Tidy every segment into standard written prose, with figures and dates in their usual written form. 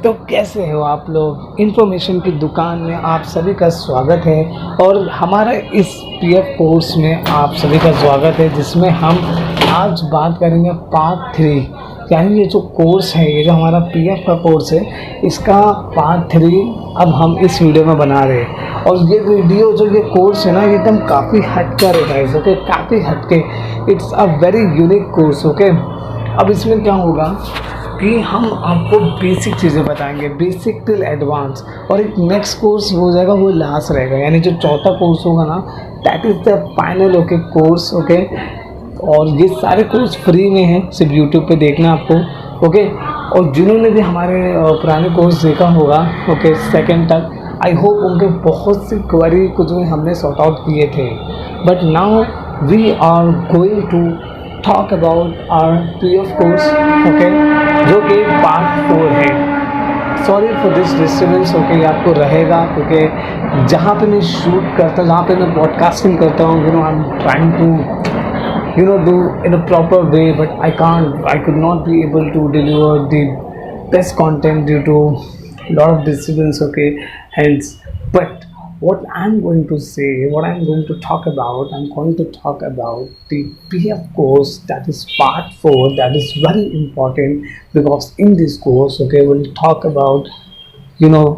तो कैसे हो आप लोग। इन्फॉर्मेशन की दुकान में आप सभी का स्वागत है और हमारा इस पीएफ कोर्स में आप सभी का स्वागत है, जिसमें हम आज बात करेंगे पार्ट 3। यानी ये जो कोर्स है, ये जो हमारा पीएफ का कोर्स है, इसका पार्ट 3 अब हम इस वीडियो में बना रहे हैं। और ये वीडियो जो ये कोर्स है ना, ये एकदम काफ़ी हटकर है गाइस, ओके, काफ़ी हटके। It's a very unique course, okay. अब इसमें क्या होगा कि हम आपको बेसिक चीज़ें बताएंगे, बेसिक टिल एडवांस, और एक नेक्स्ट कोर्स हो जाएगा, वो लास्ट रहेगा। यानी जो चौथा कोर्स होगा ना, that is the final okay course, okay. और ये सारे कोर्स फ्री में हैं, सिर्फ यूट्यूब पे देखना आपको, ओके। और जिन्होंने भी हमारे पुराने कोर्स देखा होगा, ओके, सेकेंड तक, आई होप उनके बहुत सी क्वेरी कुछ में हमने सॉर्ट आउट किए थे। But now we are going to talk about our PF course, okay, जो कि पार्ट 4 है। Sorry for this disturbance, okay, आपको रहेगा, क्योंकि जहाँ पे मैं शूट करता हूँ, जहाँ पे मैं पॉडकास्टिंग करता हूँ, you know, I am trying to do in a proper way, but I could not be able to deliver the best content due to lot of disturbance, okay. Hence, but what I'm going to say, what I'm going to talk about, I'm going to talk about the PF course, that is part 4. That is very important because in this course, okay, we'll talk about, you know,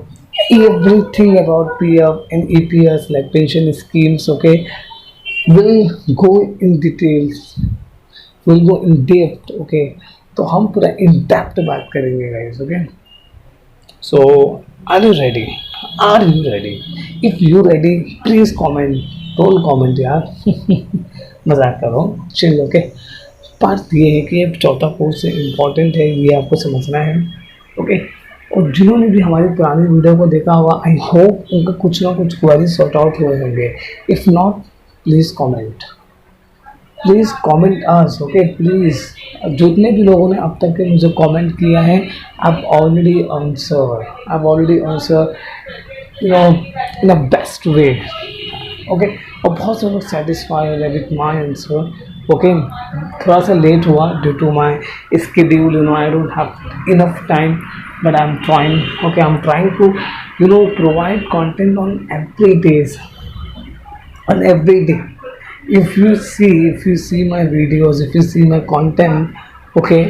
everything about PF and EPS, like pension schemes, okay. We'll go in details, we'll go in depth, okay. तो हम पूरा इन depth बात करेंगे guys, okay. So are you ready? Are you ready? If you ready please comment, don't comment यार मजाक कर रहा हूँ, चिल, ओके। बात ये है कि ये चौथा कोर्स इम्पॉर्टेंट है, ये आपको समझना है, ओके। और जिन्होंने भी हमारी पुरानी वीडियो को देखा होगा, आई होप उनका कुछ ना कुछ क्वेरी सॉर्ट आउट हुए होंगे। If not, please comment us, okay, please. जितने भी लोगों ने अब तक के मुझे कमेंट किया है, आप already answer, you know, in a best way, okay. और बहुत से लोग सेटिस्फाई हो गए विथ माई आंसर, ओके। थोड़ा सा लेट हुआ due to my schedule, you know, I don't have enough time, but I'm trying, okay, I'm trying to, you know, provide content on every days, on every day. If you see my videos, if you see my content, okay,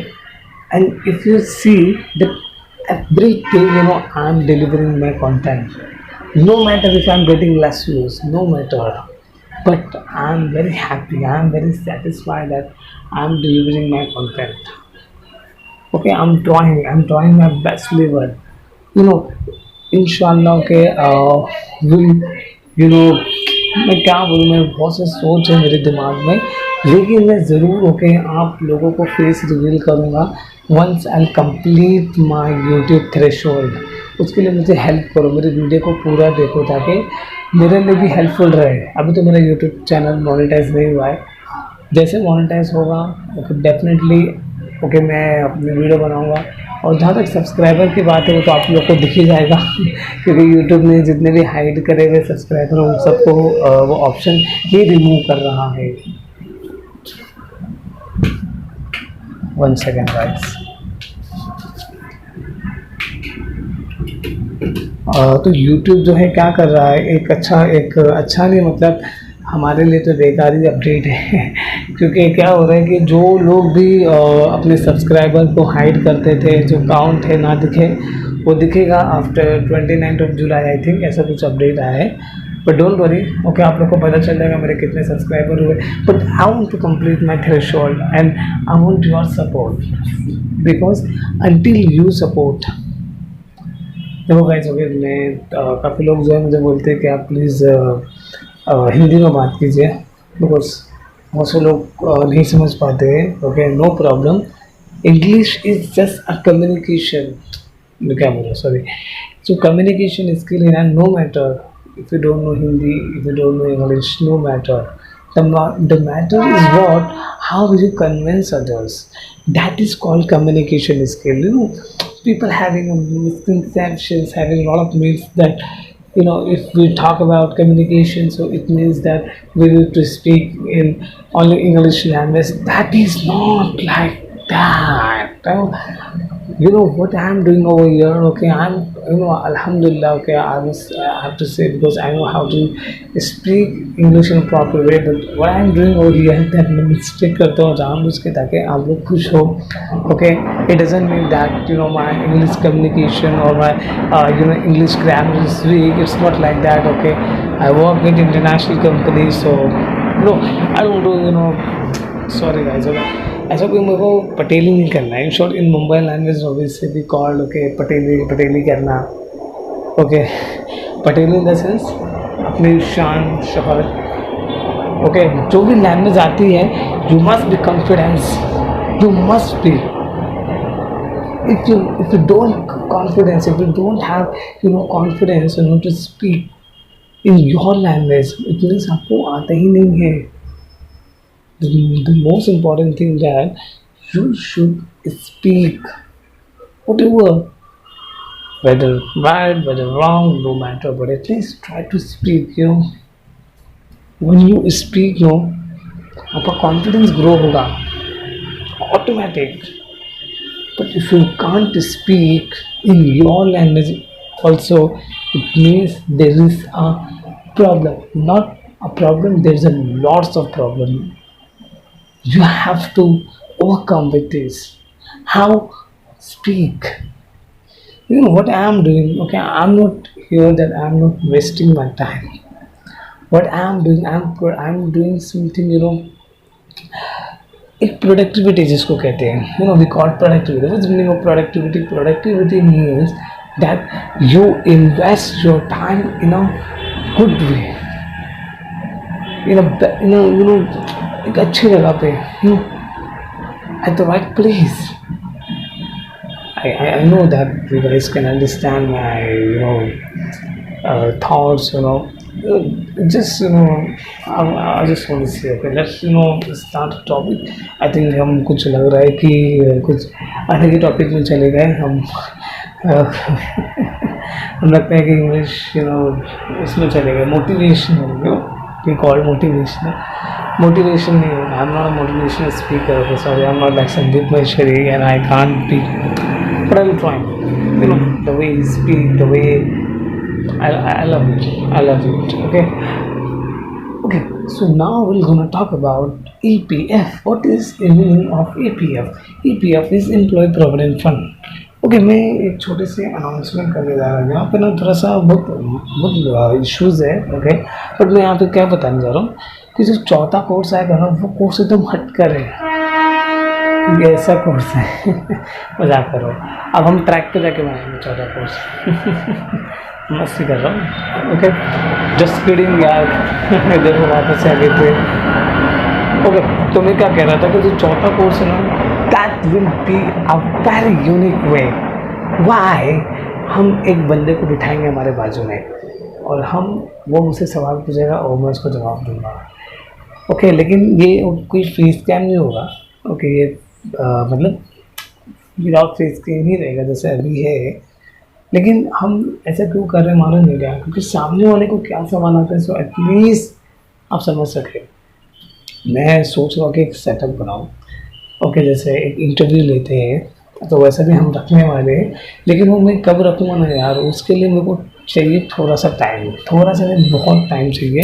and if you see that every day, you know, I'm delivering my content, no matter if I'm getting less views, no matter, but I'm very happy, I'm very satisfied that I'm delivering my content, okay. I'm trying my best level, you know, inshallah, okay. will, you know, मैं क्या बोलूँ, मैं बहुत से सोच है मेरे दिमाग में, लेकिन मैं ज़रूर, ओके, आप लोगों को फेस रिवील करूँगा once I complete my YouTube threshold. उसके लिए मुझे हेल्प करो, मेरे वीडियो को पूरा देखो ताकि मेरे लिए भी हेल्पफुल रहे। अभी तो मेरा यूट्यूब चैनल मोनेटाइज नहीं हुआ है, जैसे मोनेटाइज होगा, ओके, डेफिनेटली, ओके, मैं अपनी वीडियो बनाऊंगा। और जहाँ तक सब्सक्राइबर की बात है, वो तो आप लोग को दिख ही जाएगा क्योंकि यूट्यूब ने जितने भी हाइड करे हुए सब्सक्राइबर उन सबको वो ऑप्शन ही रिमूव कर रहा है। 1 सेकेंड गाइस। तो यूट्यूब जो है क्या कर रहा है, एक अच्छा नहीं, मतलब हमारे लिए तो बेकार ही अपडेट है क्योंकि क्या हो रहा है कि जो लोग भी अपने सब्सक्राइबर को हाइड करते थे, जो काउंट है ना दिखे, वो दिखेगा आफ्टर 29 जुलाई, आई थिंक, ऐसा कुछ अपडेट आया है। बट डोंट वरी, ओके, आप लोग को पता चल जाएगा मेरे कितने सब्सक्राइबर हुए। But I want to complete my threshold and I want your support, because until you support, देखो गाइस, ओके, मैं काफ़ी लोग जो है मुझे बोलते हैं कि आप प्लीज़ हिंदी में बात कीजिए, बिकॉज बहुत से लोग नहीं समझ पाते हैं, okay, no problem, English is just a communication, मैं क्या बोल रहा हूँ, sorry, so communication skill in, and no matter if you don't know Hindi, if you don't know English, no matter, the matter is what, how you convince others, that is called communication skill, you know. People having a misconceptions, having a lot of myths that, you know, if we talk about communication, so it means that we need to speak in only English language. That is not like that. you know what I'm doing over here. Okay, I'm, you know, alhamdulillah. Okay, I have to say, because I know how to speak English in a proper way, but what I'm doing over here है that मैं mistake करता हूँ जानबूझ के ताकि आप लोग खुश हो. Okay, it doesn't mean that, you know, my English communication or my you know, English grammar is weak. It's not like that. Okay, I work with international companies, so no, I don't do, you know, sorry guys. Okay, ऐसा कोई मेरे को पटेली नहीं करना है. In short, in Mumbai language obviously भी called, okay, पटेली, पटेली करना. Okay, पटेली in the sense अपनी शान शोहरत. ओके, जो भी लैंग्वेज आती है, you must be confidence, you must be. if you don't confidence, if you don't have, you know, confidence, you know, to speak in your language, it means आपको आता ही नहीं है. The most important thing that you should speak whatever, whether right, whether wrong, no matter, but at least try to speak. You know, when you speak, you know, आपका confidence grow होगा automatic. But if you can't speak in your language also, it means there is a problem. Not a problem, there is a lots of problem. You have to overcome with this. How? Speak. You know what I am doing. Okay, I'm not here that I'm not wasting my time. What I am doing, I'm doing something, you know, एक productivity जिसको कहते हैं, you know, we call productivity. What's meaning of productivity? Productivity means that you invest your time in a good way, you know, एक अच्छी जगह पे, you at the right place. I know that you guys can understand my, you know, thoughts, you know. Just, you know, I just want to say, okay, let's, you know, start a topic. I think हम कुछ लग रहा है कि कुछ अलग ही topic में चले गए हम. हम लगता है कि इंग्लिश, यू नो, इसमें चले गए. Motivational, you know, we call motivational. Motivation नहीं है. I am not a motivational speaker. Okay, sorry, I am not like Sandeep Maheshwari and I can't be, but I'm trying. You know, the way you speak, the way I love it. I love it. Okay. Okay. So now we're gonna talk about EPF. What is the meaning of EPF? EPF is Employee Provident Fund. Okay, मैं एक छोटे से announcement करने जा रहा हूँ. यहाँ पे ना थोड़ा सा बहुत इश्यूज़ है. ओके, बट मैं यहाँ पे क्या बताने जा रहा हूँ कि जो चौथा कोर्स आएगा ना, वो कोर्स एकदम हटकर है. ये ऐसा कोर्स है. मजाक करो. अब हम ट्रैक पे जाके बनाएंगे चौथा कोर्स. मस्ती कर रहा हूँ. ओके, जस्ट किडिंग यार. देखो वापस से आगे थे. ओके, तो मैं क्या कह रहा था कि जो चौथा कोर्स है ना, that will be a very unique way. Why? हम एक बंदे को बिठाएंगे हमारे बाजू में और वो मुझसे सवाल पूछेगा और मैं उसको जवाब दूंगा. ओके, लेकिन ये कोई फीस स्कैम नहीं होगा. ओके, ये मतलब विदाउट फेस क्रीम ही रहेगा जैसे अभी है. लेकिन हम ऐसा क्यों कर रहे हैं मालूम नहीं गया, क्योंकि सामने वाले को क्या सवाल आता है, सो एटलीस्ट आप समझ सकें. मैं सोच रहा हूँ कि एक सेटअप बनाऊँ. ओके, जैसे एक इंटरव्यू लेते हैं तो वैसा भी हम रखने वाले हैं, लेकिन वो मैं कब रखूँगा ना यार, उसके लिए मेरे को चाहिए थोड़ा सा टाइम. थोड़ा सा नहीं, बहुत टाइम चाहिए,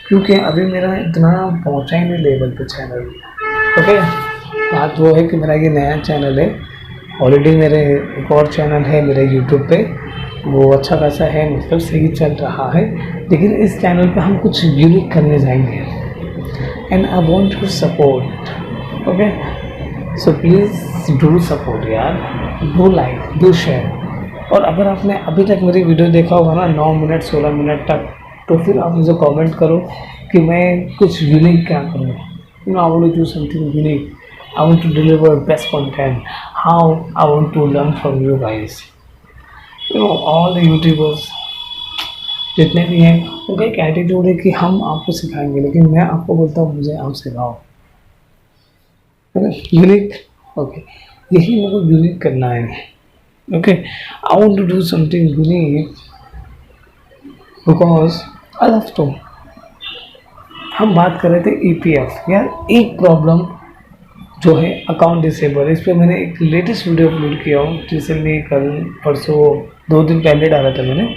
क्योंकि अभी मेरा इतना पहुँचा ही नहीं लेवल पे चैनल. ओके, बात वो है कि मेरा ये नया चैनल है. ऑलरेडी मेरे एक और चैनल है मेरे यूट्यूब पे, वो अच्छा खासा है, मतलब सही चल रहा है. लेकिन इस चैनल पे हम कुछ यूनिक करने जाएंगे and I want to support. Okay, so please do support यार. Do like, do share. और अगर आपने अभी तक मेरी वीडियो देखा होगा ना 9 मिनट 16 मिनट तक, तो फिर आप मुझे कमेंट करो कि मैं कुछ यूनिक क्या करूँ. You know, I want to do something unique. I want to deliver best content. How? I want to learn from you guys. You know, all the YouTubers जितने भी हैं, उनका एक एटीट्यूड है कि हम आपको सिखाएंगे, लेकिन मैं आपको बोलता हूँ मुझे आप सिखाओ. यूनिक. ओके, यही मेरे को यूनिक करना है. Okay, I want to do something unique because I love to. हम बात कर रहे थे EPF. यार, एक प्रॉब्लम जो है अकाउंट डिसेबल, इस पर मैंने एक लेटेस्ट वीडियो अपलोड किया हूँ रिसेंटली, कल परसों 2 दिन पहले डाला था मैंने।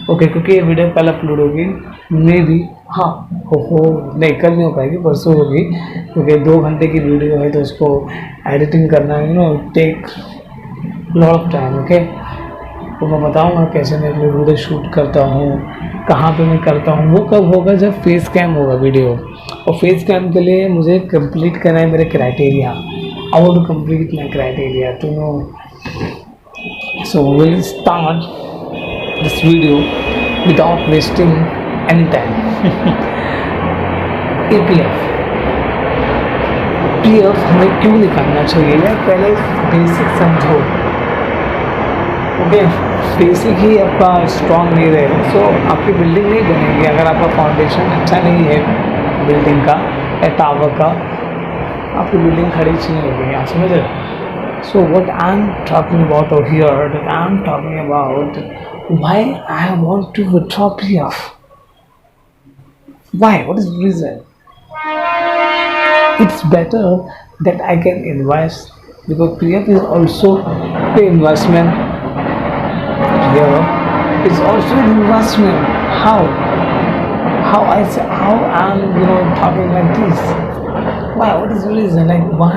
ओके, क्योंकि ये वीडियो कल अपलोड होगी मे बी, हाँ हो नहीं, कल नहीं हो पाएगी, परसों होगी, क्योंकि 2 घंटे की वीडियो है तो उसको एडिटिंग करना है, take lot of time. Okay, तो मैं बताऊँगा कैसे मैं अपनी वीडियो शूट करता हूँ, कहाँ पे मैं करता हूँ। वो कब होगा, जब फेस कैम होगा वीडियो, और फेस कैम के लिए मुझे कंप्लीट करना है मेरे criteria. I want to complete my criteria to know, so will start this video without wasting any time. EPF हमें क्यों निकालना चाहिए, या पहले बेसिक समझो। ओके, बेसिक ही आपका स्ट्रॉन्ग नहीं रहेगा सो आपकी बिल्डिंग नहीं बनेगी। अगर आपका फाउंडेशन अच्छा नहीं है बिल्डिंग का या टावर का, आपकी बिल्डिंग खड़ी नहीं होगी। आप समझ रहे? So what I am talking about over here, that I am talking about why I want to withdraw PF। Why, what is the reason? It's better that I can invest, because PF is also an investment. PF is also an investment. How? How I'm talking like this? Why? What is the reason? Like why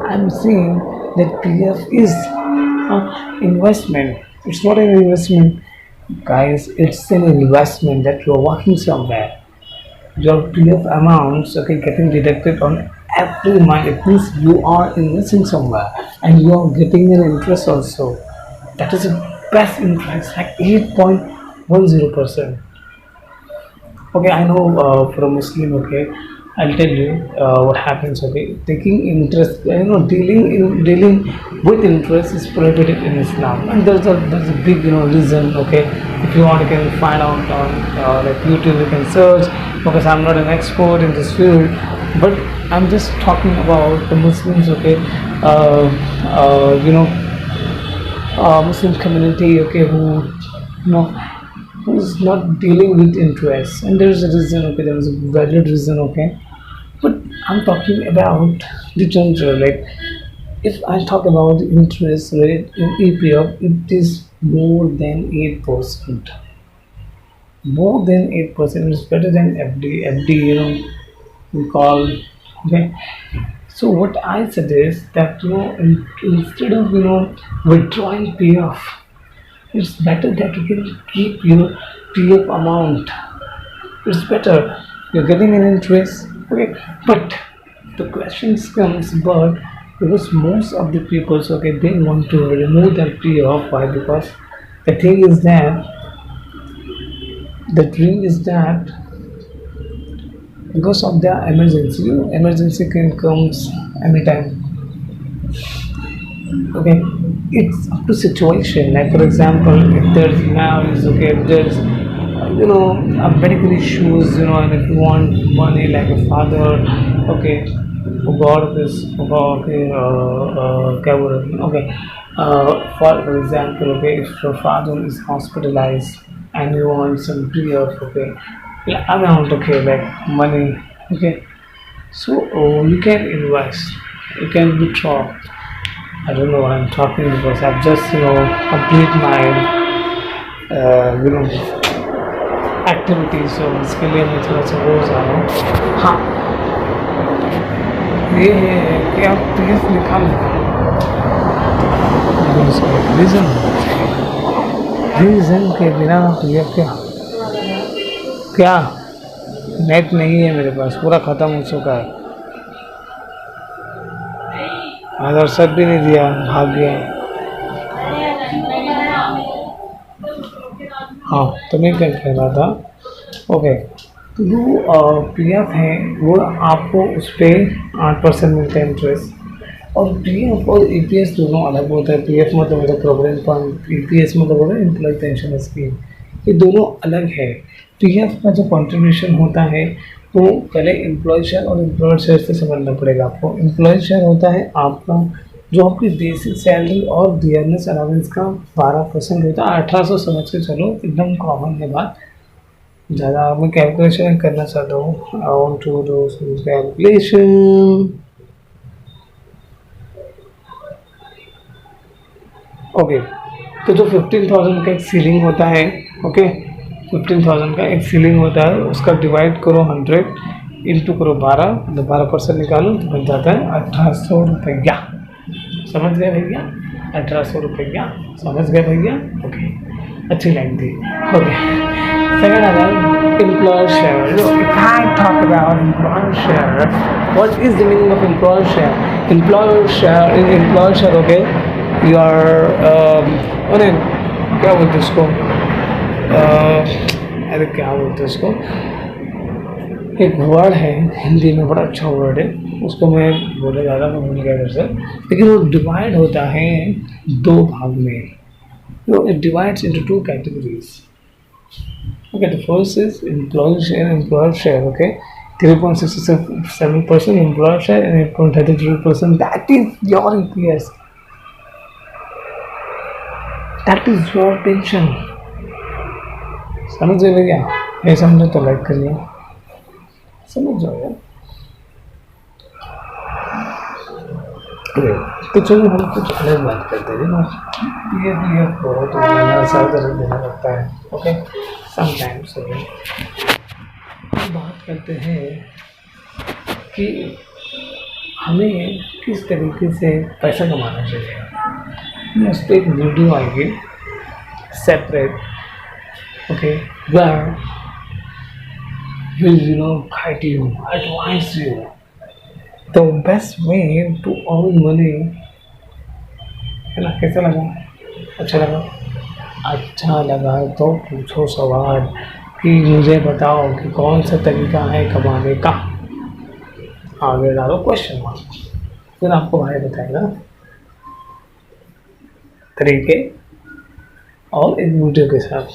I'm saying that PF is an investment? It's not an investment, guys. It's an investment that you're working somewhere. Your PF amounts, okay, getting deducted on every month. It means you are investing somewhere and you are getting an interest also. That is the best interest, like 8.10%. Okay, I know for a Muslim, okay, I'll tell you what happens. Okay, taking interest, dealing with interest is prohibited in Islam, and there's a big reason. Okay, if you want, you can find out on like YouTube. You can search, because I'm not an expert in this field, but I'm just talking about the Muslims. Okay, Muslim community. Okay, who is not dealing with interest, and there's a reason. Okay, there is a valid reason. Okay, but I'm talking about the general. Like if I talk about the interest rate in EPF, it is more than 8%. More than 8% is better than FD. FD, we call. Okay, so what I suggest that instead of withdrawing PF, it's better that you can keep your PF amount. It's better, you're getting an interest. Okay, but the questions comes, but because most of the people, okay, they want to remove their PF. Why? Because the thing is that the dream is that because of the emergency, emergency can comes anytime. Okay, it's up to situation. Like for example, if there's marriage, okay, if there's a medical issues, and if you want money like a father, okay, God is okay, क्या बोल रहे हैं? Okay, for example, okay, if your father is hospitalized and you want some PF, okay, amount, okay, like money, okay, so you can invest, you can withdraw. I don't know what I'm talking, because I've just complete my activities, so इसके लिए मैं थोड़ा सा रोज आ रहा हूँ। हाँ, ये है कि आप PF निकाल रीज़न के बिना PF क्या नेट नहीं है मेरे पास, पूरा ख़त्म हो चुका है। आधार सब भी नहीं दिया, भाग गया। हाँ, तो मैं क्या कह रहा था। ओके, तो जो PF है वो आपको उस पर 8% मिलता है इंटरेस्ट, और PF और EPS दोनों अलग होता है। PF मतलब होता है प्रोविडेंट फंड, EPS मतलब होता है एम्प्लॉय पेंशन स्कीम, ये दोनों अलग है। PF का जो कंट्रीब्यूशन होता है तो पहले एम्प्लॉय शेयर और एम्प्लॉयर शेयर से समझना पड़ेगा आपको। एम्प्लॉय शेयर होता है आपका जो आपकी बेसिक सैलरी और डियरनेस अलाउंस का 12% होता है। 1800 समझ के चलो, एकदम कॉमन है बात, ज़्यादा मैं कैलकुलेशन करना चाहता हूँ। I want to do some calculation. Okay, तो जो 15,000 का एक सीलिंग होता है, ओके, 15,000 का एक सीलिंग होता है, उसका डिवाइड करो 100 इंटू करो 12, तो 12% निकालो तो बन जाता है 1800 रुपया। समझ गए भैया? 1800 रुपया, समझ गए भैया? ओके, अच्छी लाइन थी। ओके, सेकंड आता है employer share. If I talk about employer share, what is the meaning of employer share? Employer share, in employer share, okay, you are अरे क्या बोलते उसको, अरे क्या बोलते उसको, एक वर्ड है हिंदी में, बड़ा अच्छा वर्ड है, उसको मैं बोले ज़्यादा मैं भूल गया वैसे, लेकिन वो डिवाइड होता है दो भाग में। It divides into two categories. Okay, the first is employer share, okay, 3.67% employer share and 8.33%, that is your EPS, that is your pension. समझ गए क्या? ये समझो तो लाइक करिए, समझ जाओ यार। तो चलो हम कुछ अलग बात करते हैं ना, ये बहुत सर दर्द देना लगता है, ओके, समटाइम्स। हम बात करते हैं कि हमें किस तरीके से पैसा कमाना चाहिए। उस पर एक वीडियो आएगी separate, okay, where will guide you, advise you the best way to earn money, है ना? कैसा लगा? अच्छा लगा? अच्छा लगा तो पूछो सवाल कि मुझे बताओ कि कौन सा तरीका है कमाने का। आगे डालो क्वेश्चन मार्क, फिर आपको भाई बताएगा तरीके और एक वीडियो के साथ,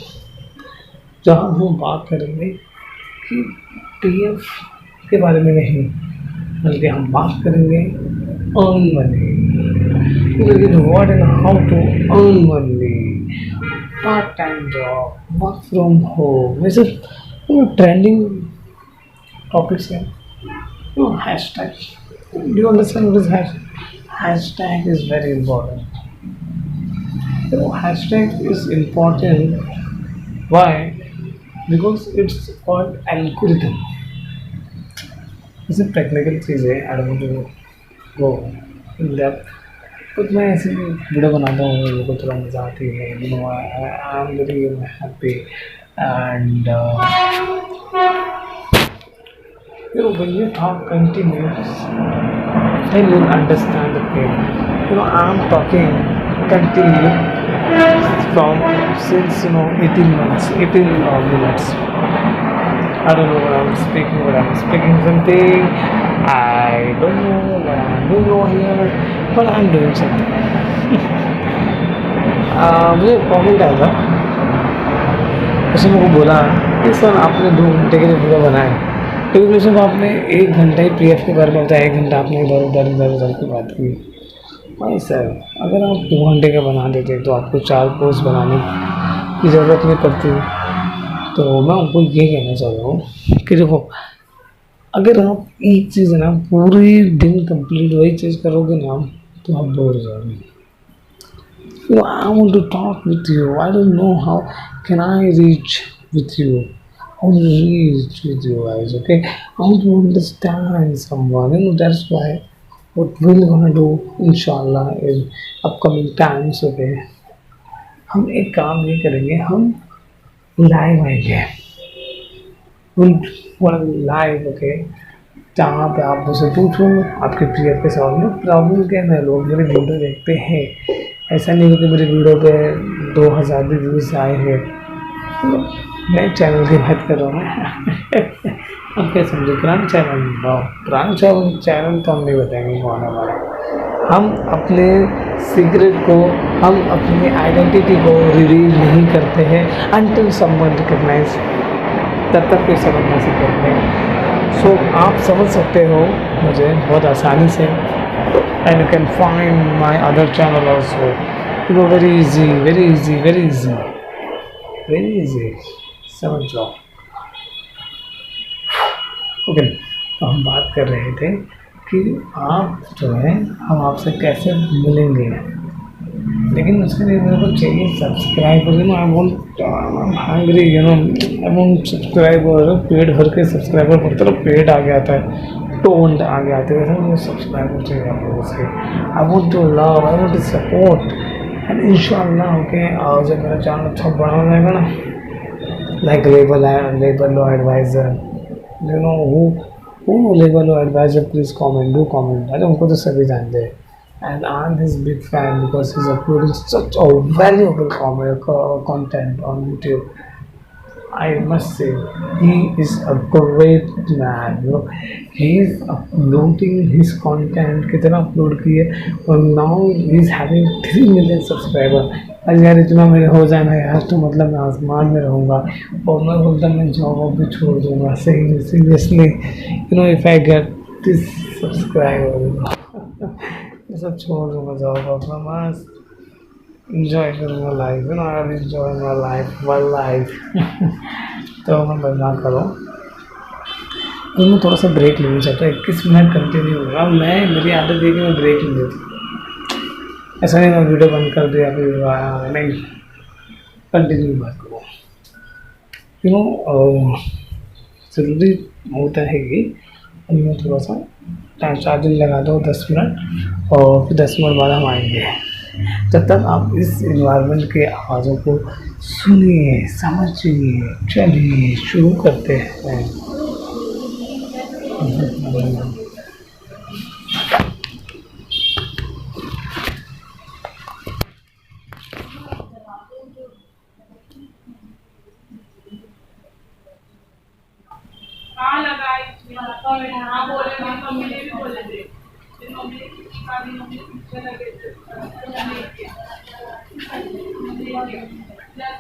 जहाँ हम बात करेंगे कि PF के बारे में नहीं, बल्कि हम बात करेंगे earn money, what and how to earn money, part time job, work from home, ये सब ट्रेंडिंग टॉपिक्स हैं। Hashtag, do you understand what is hashtag? Hashtag is very important. Hashtag is important, why? Because it's called algorithm. It's a technical चीज़ है, I don't want to go in depth, but मैं ऐसे video बनाता हूँ, मेरे को थोड़ा मज़ा आती है, I am very happy and when you talk continuous, then you'll understand the pain. I am talking continue from since 18 months, 18 minutes. I don't know what I'm speaking, something. I don't know what I'm doing over here, but I'm doing something. मुझे comment आया था, उसने मेरे को बोला कि sir आपने 2 घंटे के लिए वीडियो बनाए, तो इसमें सिर्फ आपने 1 घंटा ही PF के बारे में बताया, 1 घंटा आपने इधर की बात की। भाई सर, अगर आप 2 घंटे का बना देते तो आपको 4 पोस्ट बनाने की ज़रूरत नहीं पड़ती। तो मैं आपको ये कहना चाह रहा हूँ कि देखो, अगर आप एक चीज़ है ना पूरे दिन कंप्लीट वही चीज़ करोगे ना, तो आप बोर हो जाओगे। I want to talk with you. I don't know how can I reach with you. I want to reach with you guys, okay? I want to understand someone. That's why what we're gonna do, inshallah, in upcoming times, okay? हम एक काम नहीं करेंगे, हम live आएंगे, live, okay, जहाँ पे आप मुझसे पूछो आपके PF के सवाल में। प्रॉब्लम क्या है, लोग मेरे वीडियो देखते हैं, ऐसा नहीं हो कि मेरे वीडियो पे 2000 भी व्यूज़ आए हैं। नए चैनल की बात कर रहा हूँ मैं। अब क्या समझो, पुराने चैनल तो हम नहीं बताएंगे कौन है हमारा। हम अपने सीक्रेट को, हम अपनी आइडेंटिटी को रिवील नहीं करते हैं अनटिल समवन रिकॉग्नाइज, तब तक कोई समझना से करते हैं। सो आप समझ सकते हो मुझे बहुत आसानी से, and you can find my other channel also, very easy, समझ जाओ। ओके, तो हम बात कर रहे थे कि आप जो है, हम आपसे कैसे मिलेंगे, लेकिन उसके लिए मेरे को चाहिए subscriber. You know I want, hungry, you know I want subscriber. पेट भर के सब्सक्राइबर भरते रहो, पेट आगे आता है, टोन आगे आते हैं, वैसे मुझे सब्सक्राइबर चाहिए आप लोगों से। I want to love, I want to support, and इंशाल्लाह ओके। और जब मेरा चैनल अच्छा बड़ा हो जाएगा ना, like label advisor, you know who label advisor, please comment, do comment. अरे उनको तो सभी जानते हैं। And I'm his big fan because he's uploading such a valuable content on YouTube. I must say, he is a great man. You know, he is uploading his content. कितना upload किए, और now he is having 3 million subscriber. अरे यार इतना मेरे हो जाना यार तो मतलब मैं आसमान में रहूँगा, और मैं बोलता मैं जॉब भी छोड़ दूँगा। सही seriously, you know if I get this subscriber ये सब छोड़ दूँगा, जॉब अपना मस्त इंजॉय करूँगा life. You know I will enjoy my life, one life. तो मैं मजाक करूँ, तो मैं थोड़ा सा ब्रेक लेना चाहता हूँ। 21 मिनट कंटिन्यू होगा। मेरी आदत है कि मैं ब्रेक ले लेता हूँ। ऐसा नहीं मैं वीडियो बंद कर दिया फिर नहीं, कंटिन्यू बात करूँ। यू नो ज़रूरी होता है ये। और मैं थोड़ा सा चार्जिंग लगा दो 10 मिनट, और फिर 10 मिनट बाद हम आएंगे। तब तक आप इस इन्वायरमेंट के आवाज़ों को सुनिए, समझिए। चलिए शुरू करते हैं।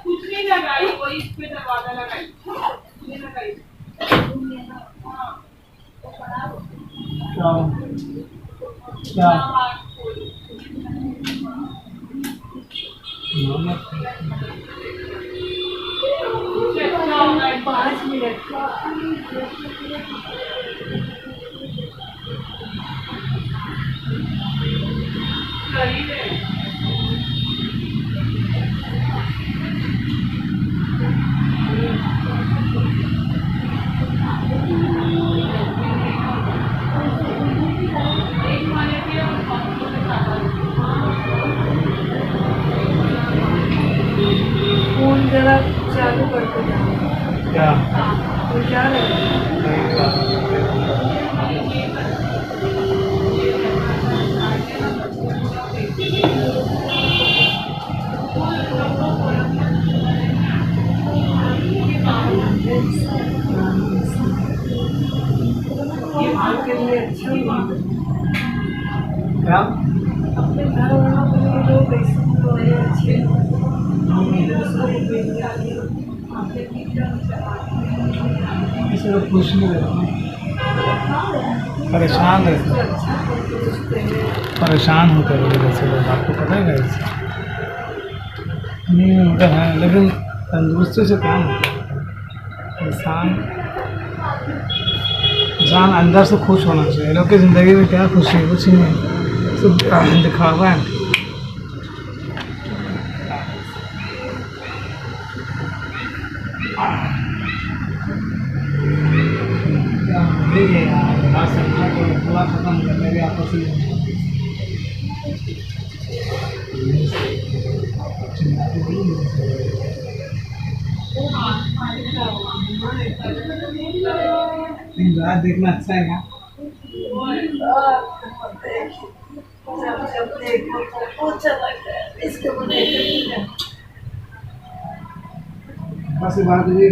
कुछ नहीं लगाई, वही इस पे दरवाजा लगाई, नहीं लगाई। क्या 5 मिनट फोन जरा चालू करके जाओ। क्या तो क्या के लिए अच्छा क्या अपने घर वालों के लिए जो पैसे बड़े अच्छे इसे तो खुश नहीं रहता, परेशान रहता, परेशान होते हैं वैसे लोग, आपको पता है कैसे नहीं होता है। लेकिन तंदुरुस्ती से काम होता है। इंसान अंदर से खुश होना चाहिए। लोग की ज़िंदगी में क्या खुशी है, कुछ नहीं, सब दिखावा है। पूरा खत्म कर मेरे आपस में देखना अच्छा है क्या? बस बात जी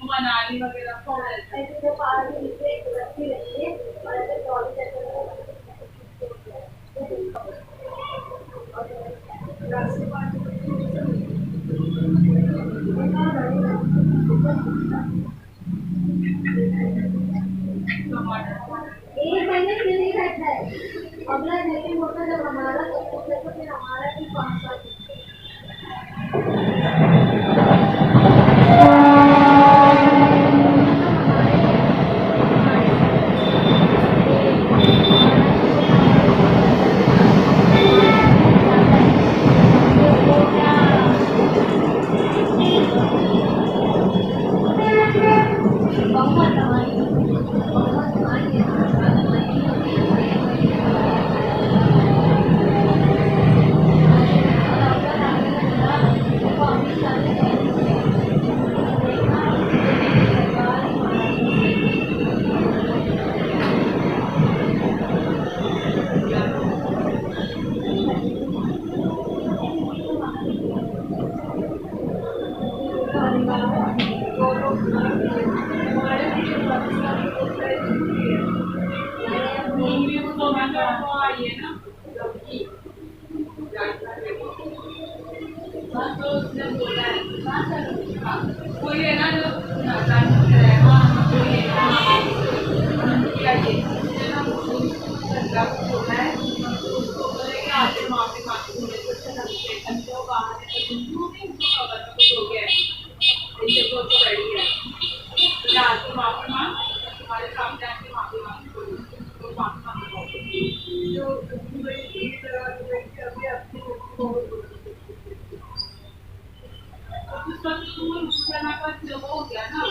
मनाली वगैरह एक महीने के लिए बैठा है अगला लेकिन होता जब हमारा तो फिर हमारा भी 5 साल कोई है ना जो हो गया ना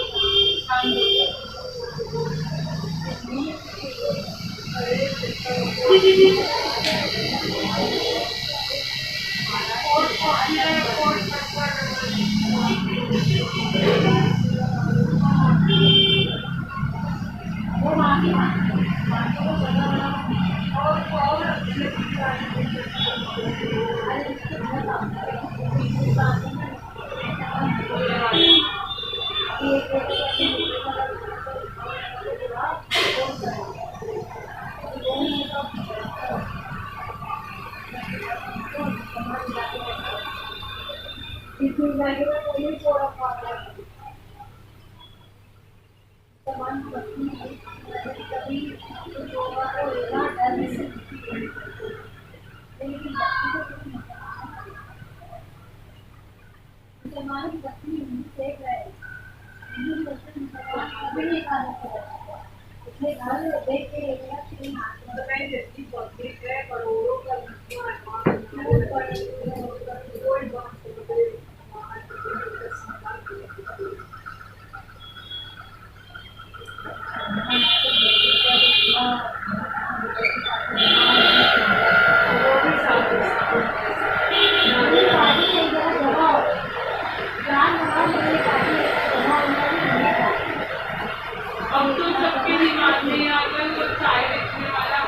अब तो सबके दिमाग में अगर वो चाय बेचने वाला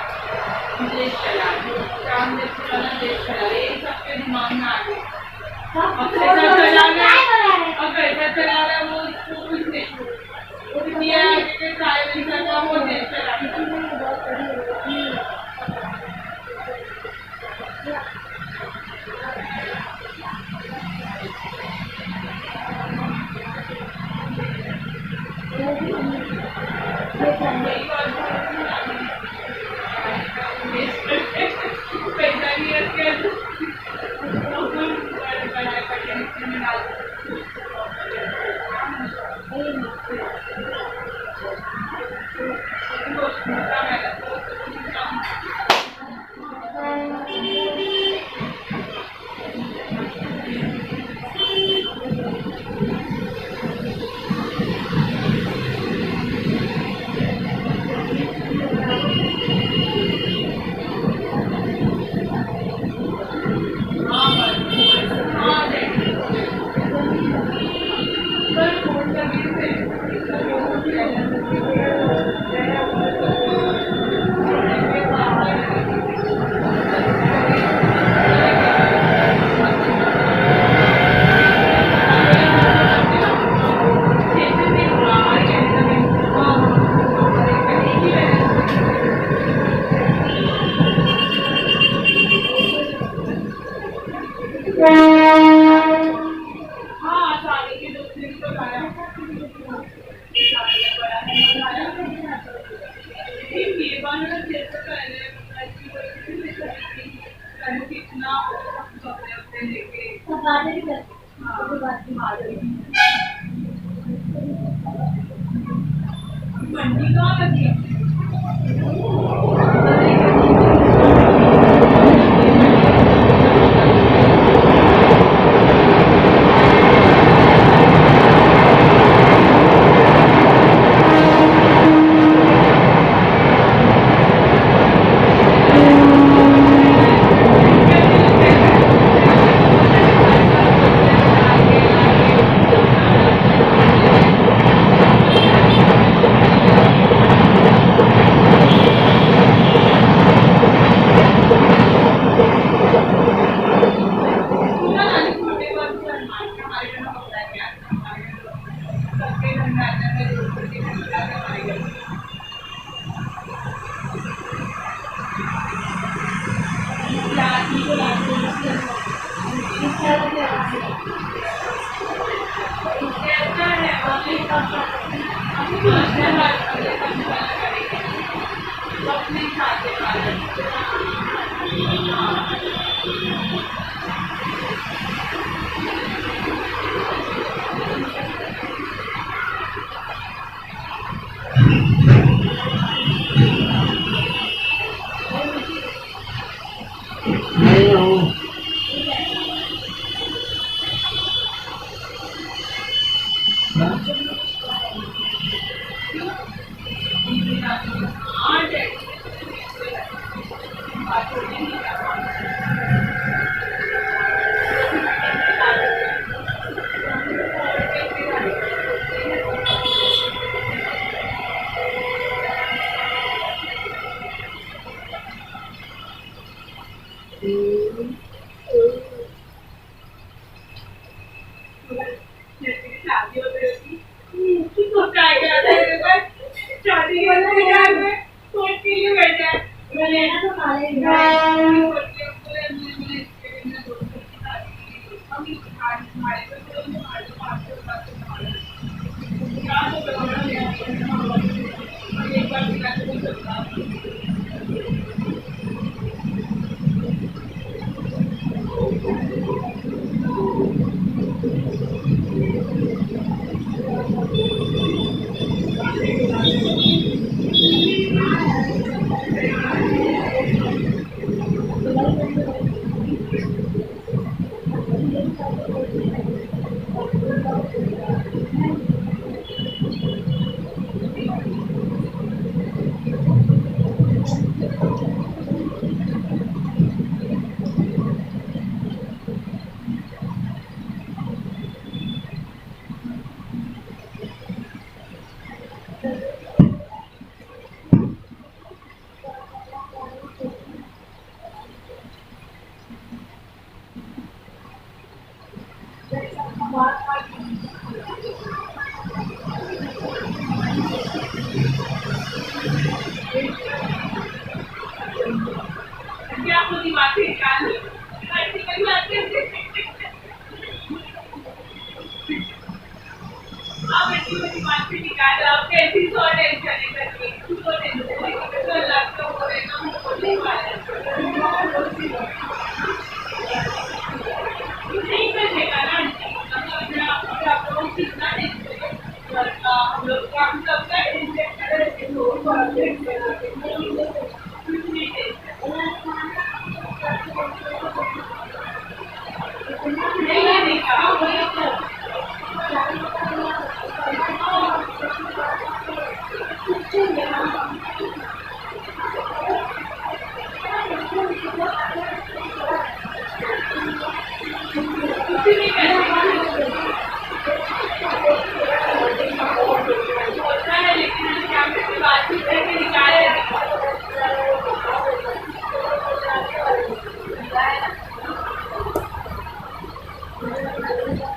देश चला है, चांद बेचने वाला देश चला है, ये सबके दिमाग में आ गया।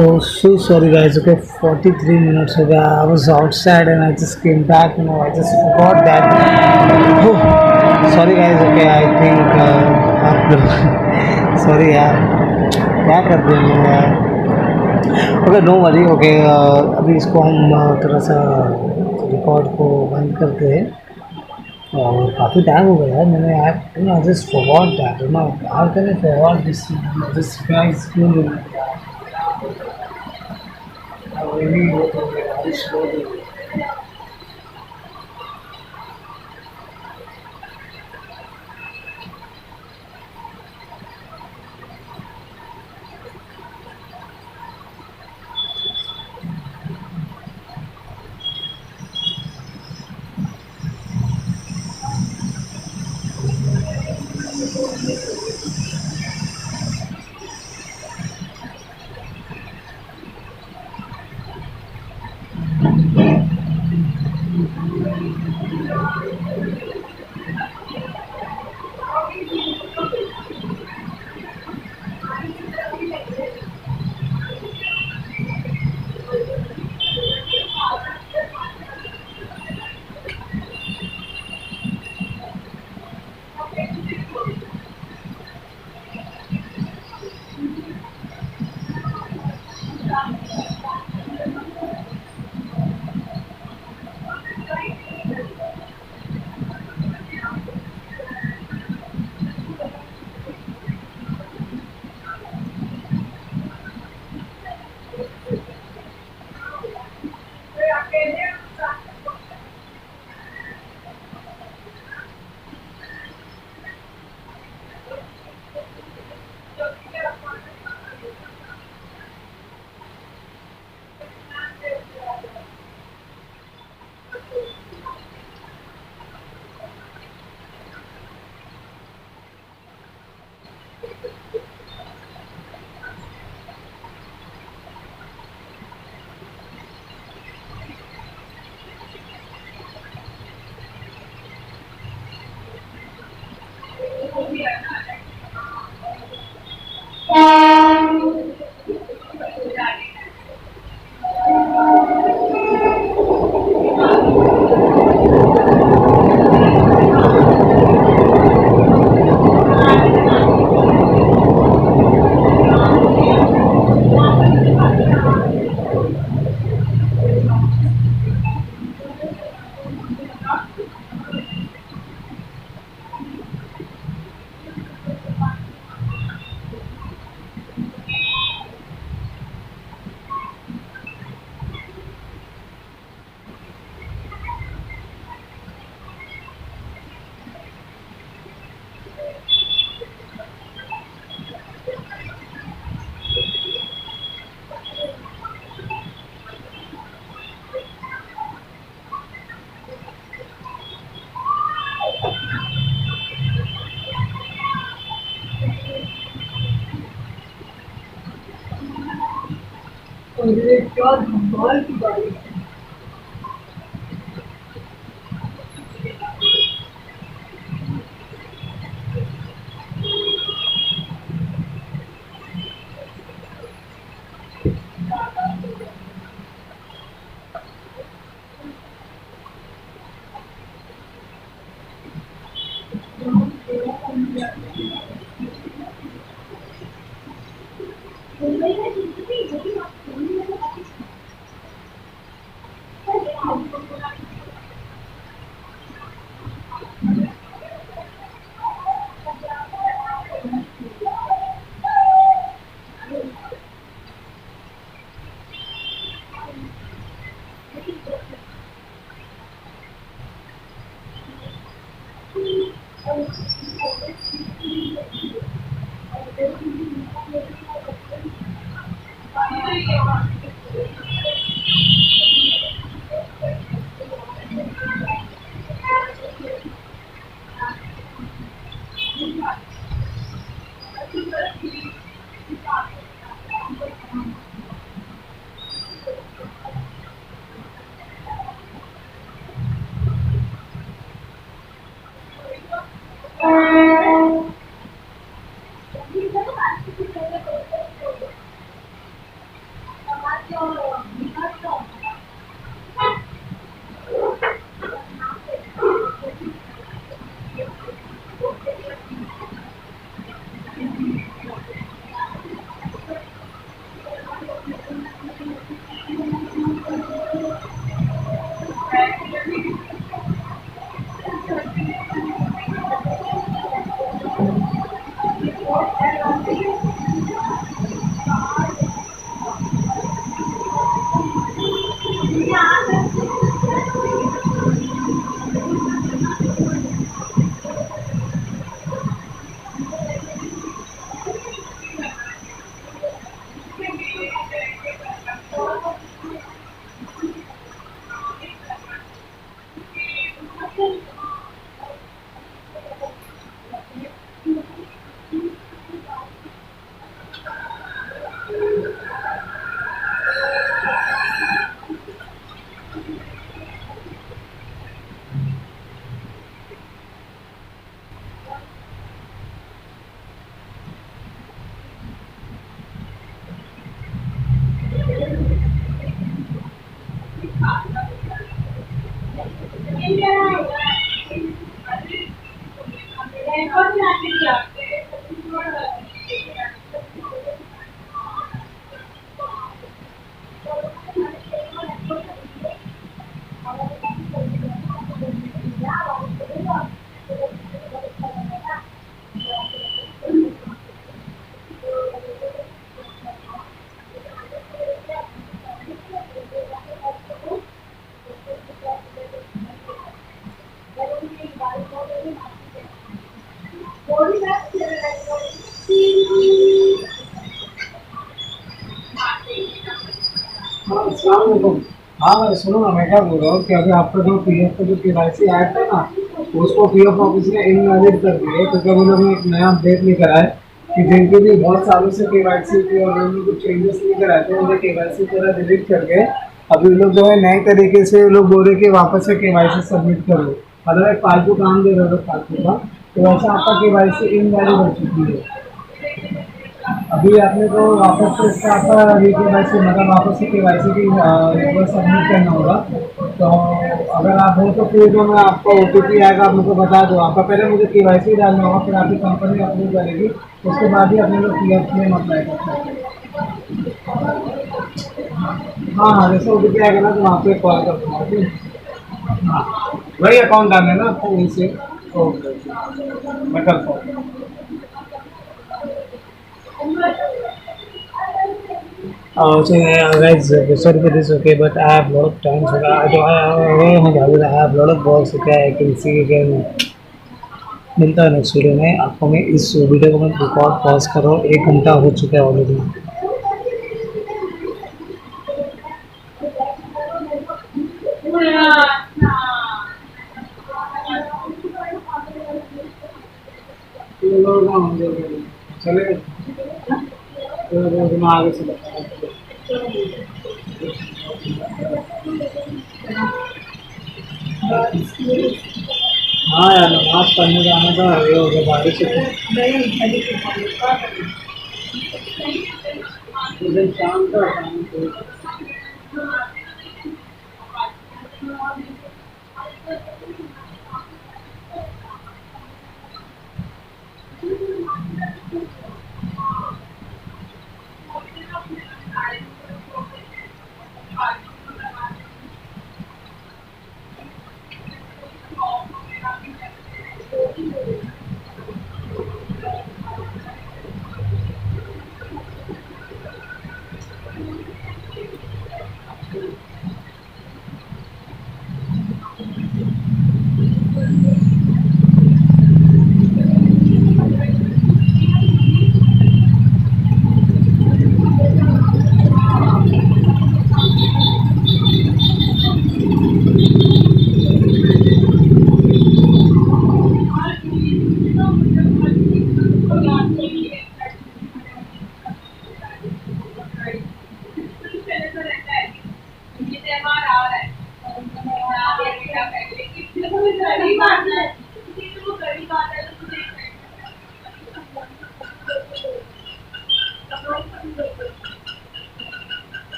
Oh, so sorry guys. Okay, 43 minutes ago, I was outside and I just came back. I just forgot that. Oh, sorry guys. Okay, I think आप लोग sorry यार क्या कर रहे हो यार ओके, नो वरी। ओके, अभी इसको हम थोड़ा सा रिकॉर्ड को बंद करते हैं। और काफ़ी टाइम हो गया है, मैंने I just forgot that, how can I forgot this guys. Really वो हो गया, बारिश हो गई। हाँ, अस्सलाम वालेकुम। हाँ भाई सुनो ना, मैं क्या बोल रहा हूँ कि अभी आपका जो पीएफ का जो केवाईसी ऐड था ना, उसको पीएफ ऑफिस ने इनवैलिड कर दिया है, क्योंकि वो लोग ने एक नया अपडेट लेकर आए कि जिनके भी बहुत सालों से केवाईसी थी और उन्होंने कुछ चेंजेस लेकर आए थे, उन्हें केवाईसी पूरा डिलीट करके अभी लोग जो है नए तरीके से लोग बोल रहे कि वापस से केवाईसी सबमिट करो। मतलब एक फालतू काम दे रहे हो फालतू का, तो वैसे आपका केवाईसी इनवैलिड हो चुकी है। अभी आपने तो वापस से इसका आपका रीकेवाईसी मतलब वापस से केवाईसी की रिक्वेस्ट सबमिट करना होगा। तो अगर आप हो तो फिर जो मैं आपको ओटीपी आएगा आप मुझे बता दो। आपका पहले मुझे केवाईसी डालना होगा, फिर आपकी कंपनी अप्रूव करेगी, उसके बाद ही अपने लोग पीएफ क्लेम अप्लाई कर सकते हैं। हाँ हाँ, जैसे ओटीपी आएगा ना तो वहाँ पे कॉल कर दूँगा, ठीक है? हाँ, वही अकाउंट डालना है ना आपको वहीं से। ओके ओके, मैं करता हूँ। So guys, sorry for this, okay, but I have lot of time. So I have lot of work. Okay, I can see again. मिलता है नेक्स्ट वीडियो में आपको। मैं इस वीडियो को मैं रिकॉर्ड पॉज कर रहा हूँ, 1 घंटा हो चुका है ऑलरेडी। चले मैं आगे से बताऊँ। हाँ यार, नमाज पढ़ने जाना था, ये हो गया बारिश से शाम का शाम को।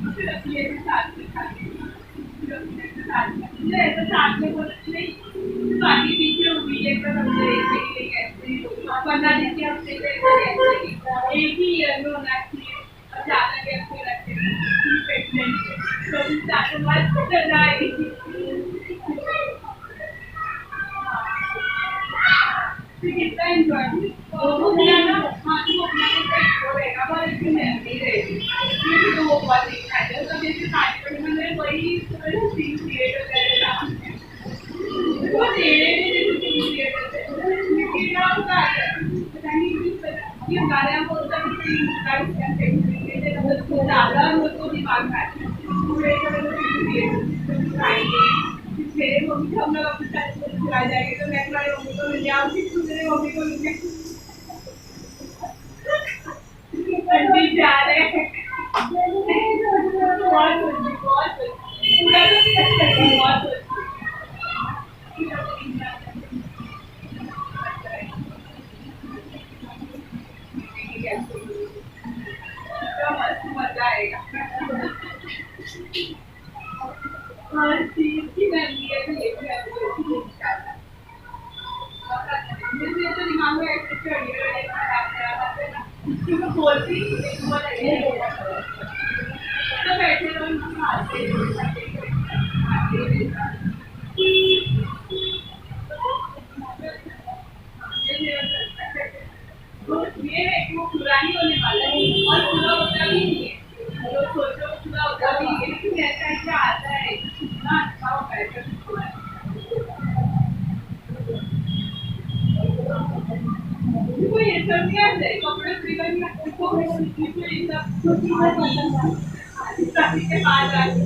फिर अपने साथ में खाते फिर अपने साथ में ऐसा साथ में बोला नहीं तो आगे पीछे हुई है पर हम एक ऐसे वरना देखिए हफ्ते पे एक ही ईयर में होना चाहिए और ज़्यादा गैप में रखे प्रेगनेंट तो ज़्यादा मस्त करना है कितना एंजॉय वो किया ना हाँ तो अपना तो रहेगा पर इसमें नहीं रहेगी क्योंकि तो वो बहुत देखा है तो जैसे पाँच में वही सीन क्रिएट हो जाएगा वो तेरे में जैसे सीन क्रिएट होते हैं लेकिन ना होता है पता नहीं ये गाना बोलता है कि गाइस कैसे तो ज़्यादा मुझको दिमाग में आता है पूरे मेरे मम्मी हम लोग अपने साथ चला जाएंगे तो मैं तुम्हारी मम्मी को मिल जाऊंगी तुम मेरे मम्मी को मिल जाएगी पंडित जा रहे हैं बहुत पूरा तो बहुत मजा आएगा हाँ चीज की महंगी है तो ये भी महंगी है जैसे तो दिमाग में ऐसे चढ़ी तो बोलती तो बैठे रहो खाते ये वो पूरा नहीं होने वाला है और पूरा होता भी नहीं है लोग सोचो पूरा होता भी नहीं है लेकिन ऐसा ऐसा आता है इतना अच्छा होता है तो ये सब नहीं आता है कपड़े सिलने ये सब के बाद आगे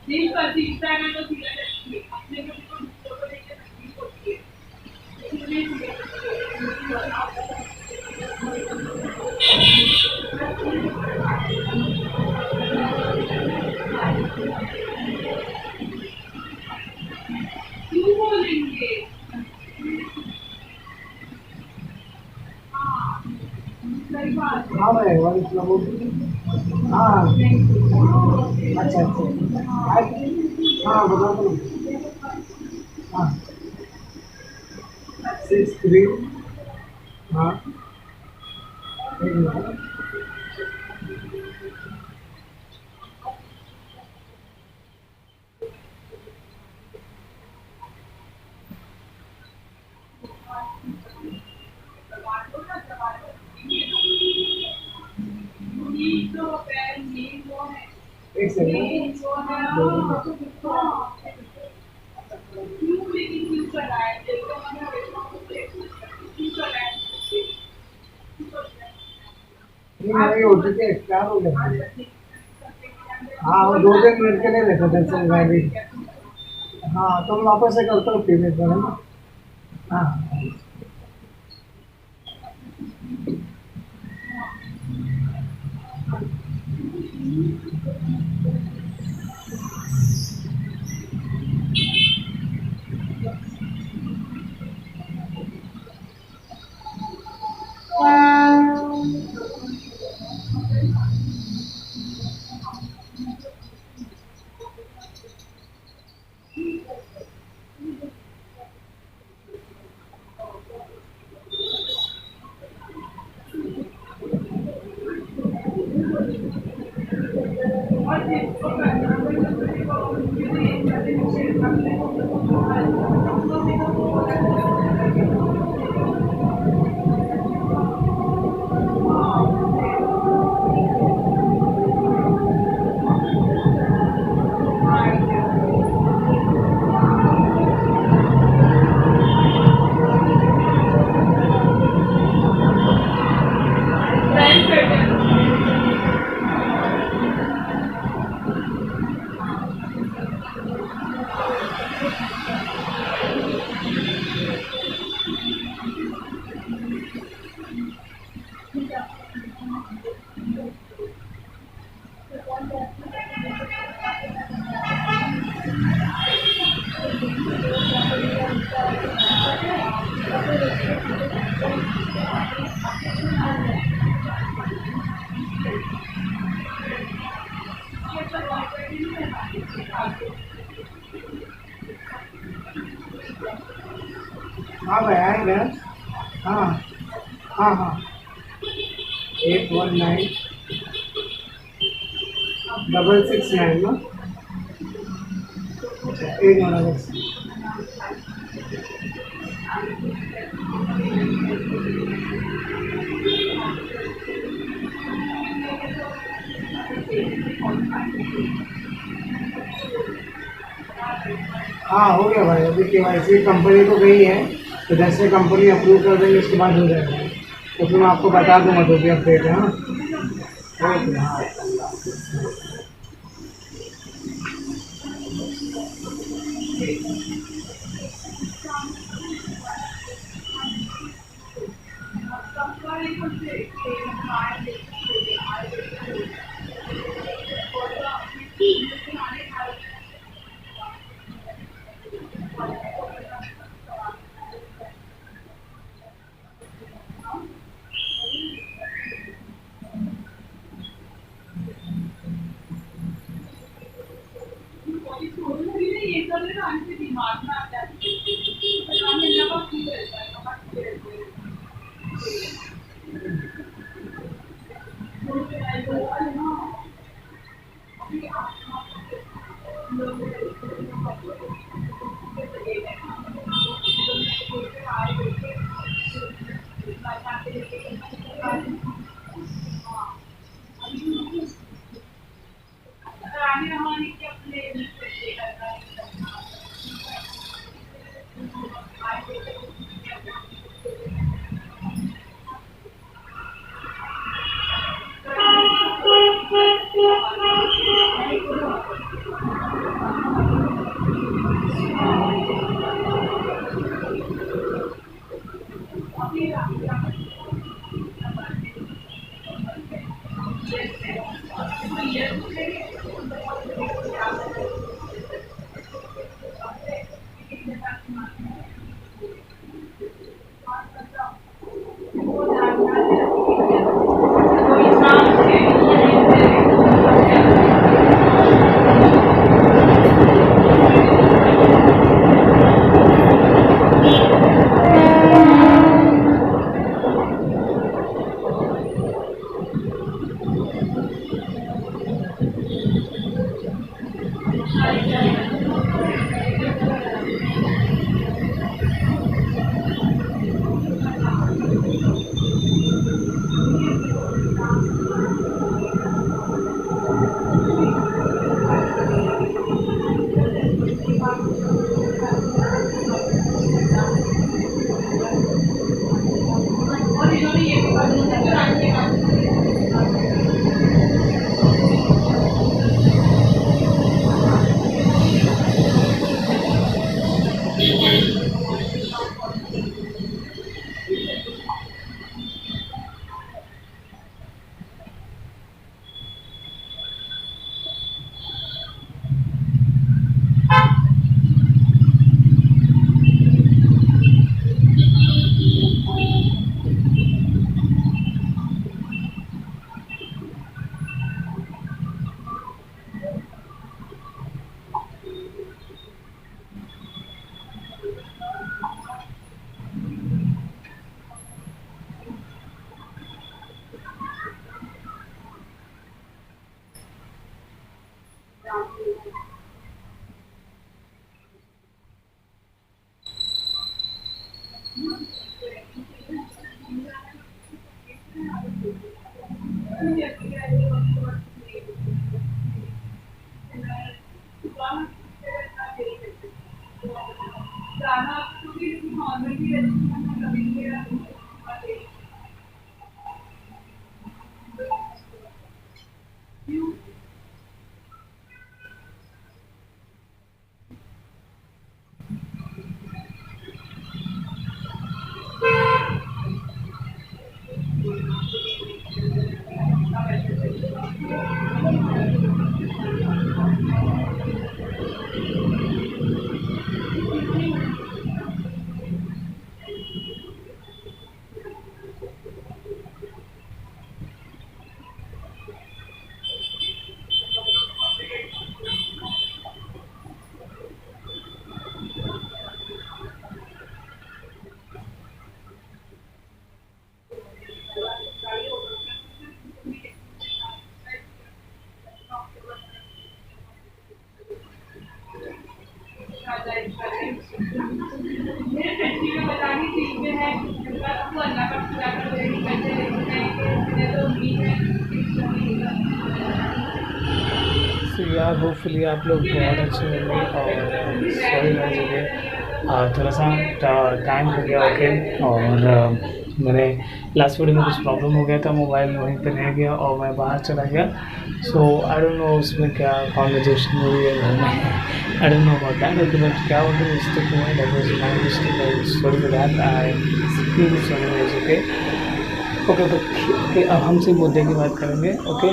दिल का सीखता है ना तो धीरे रहती है अपने को तो दूसरों को लेकर तकलीफ होती है इसलिए क्यों बोलेंगे हाँ सही बात है हाँ भाई वही हाँ अच्छा अच्छा हाँ बताओ तो हाँ 63 हाँ एक मिनट एक सेकंड नहीं OTP एक्सपायर हो गया हाँ वो 2-3 मिनट के लिए लेते दरअसल मैं भी हाँ तो मैं वापस से करता हूँ पेमेंट पर है ना हाँ हाँ भाई आएगा हाँ हाँ हाँ 819-669 ना एक मिनट बस हाँ हो गया भाई अभी KYC कंपनी को गई है तो जैसे कंपनी अप्रूव कर देंगे उसके बाद हो जाएगा तो फिर मैं आपको बता दूंगा जो भी अपडेट है हाँ ओके हाँ। ये सब ना आने दिमाग में आता है, पता नहीं लगा क्यों रहता है, कहाँ क्यों रहता है। रानी रहानी के अपने So यार होपफुली आप लोग बहुत अच्छे होंगे और सॉरी मैं मुझे थोड़ा सा टाइम हो गया ओके। और मैंने लास्ट वीडियो में कुछ प्रॉब्लम हो गया था, मोबाइल वहीं पे रह गया और मैं बाहर चला गया। सो आई डोंट नो उसमें क्या कॉन्वर्जेशन हुई है घर में, आई don't know about that. Okay, but क्या होगा मिस्टेक हुआ है, that was my mistake, I sorry for that, I experience anyways. Okay okay, अब हम सिर्फ मुद्दे की बात करेंगे। ओके,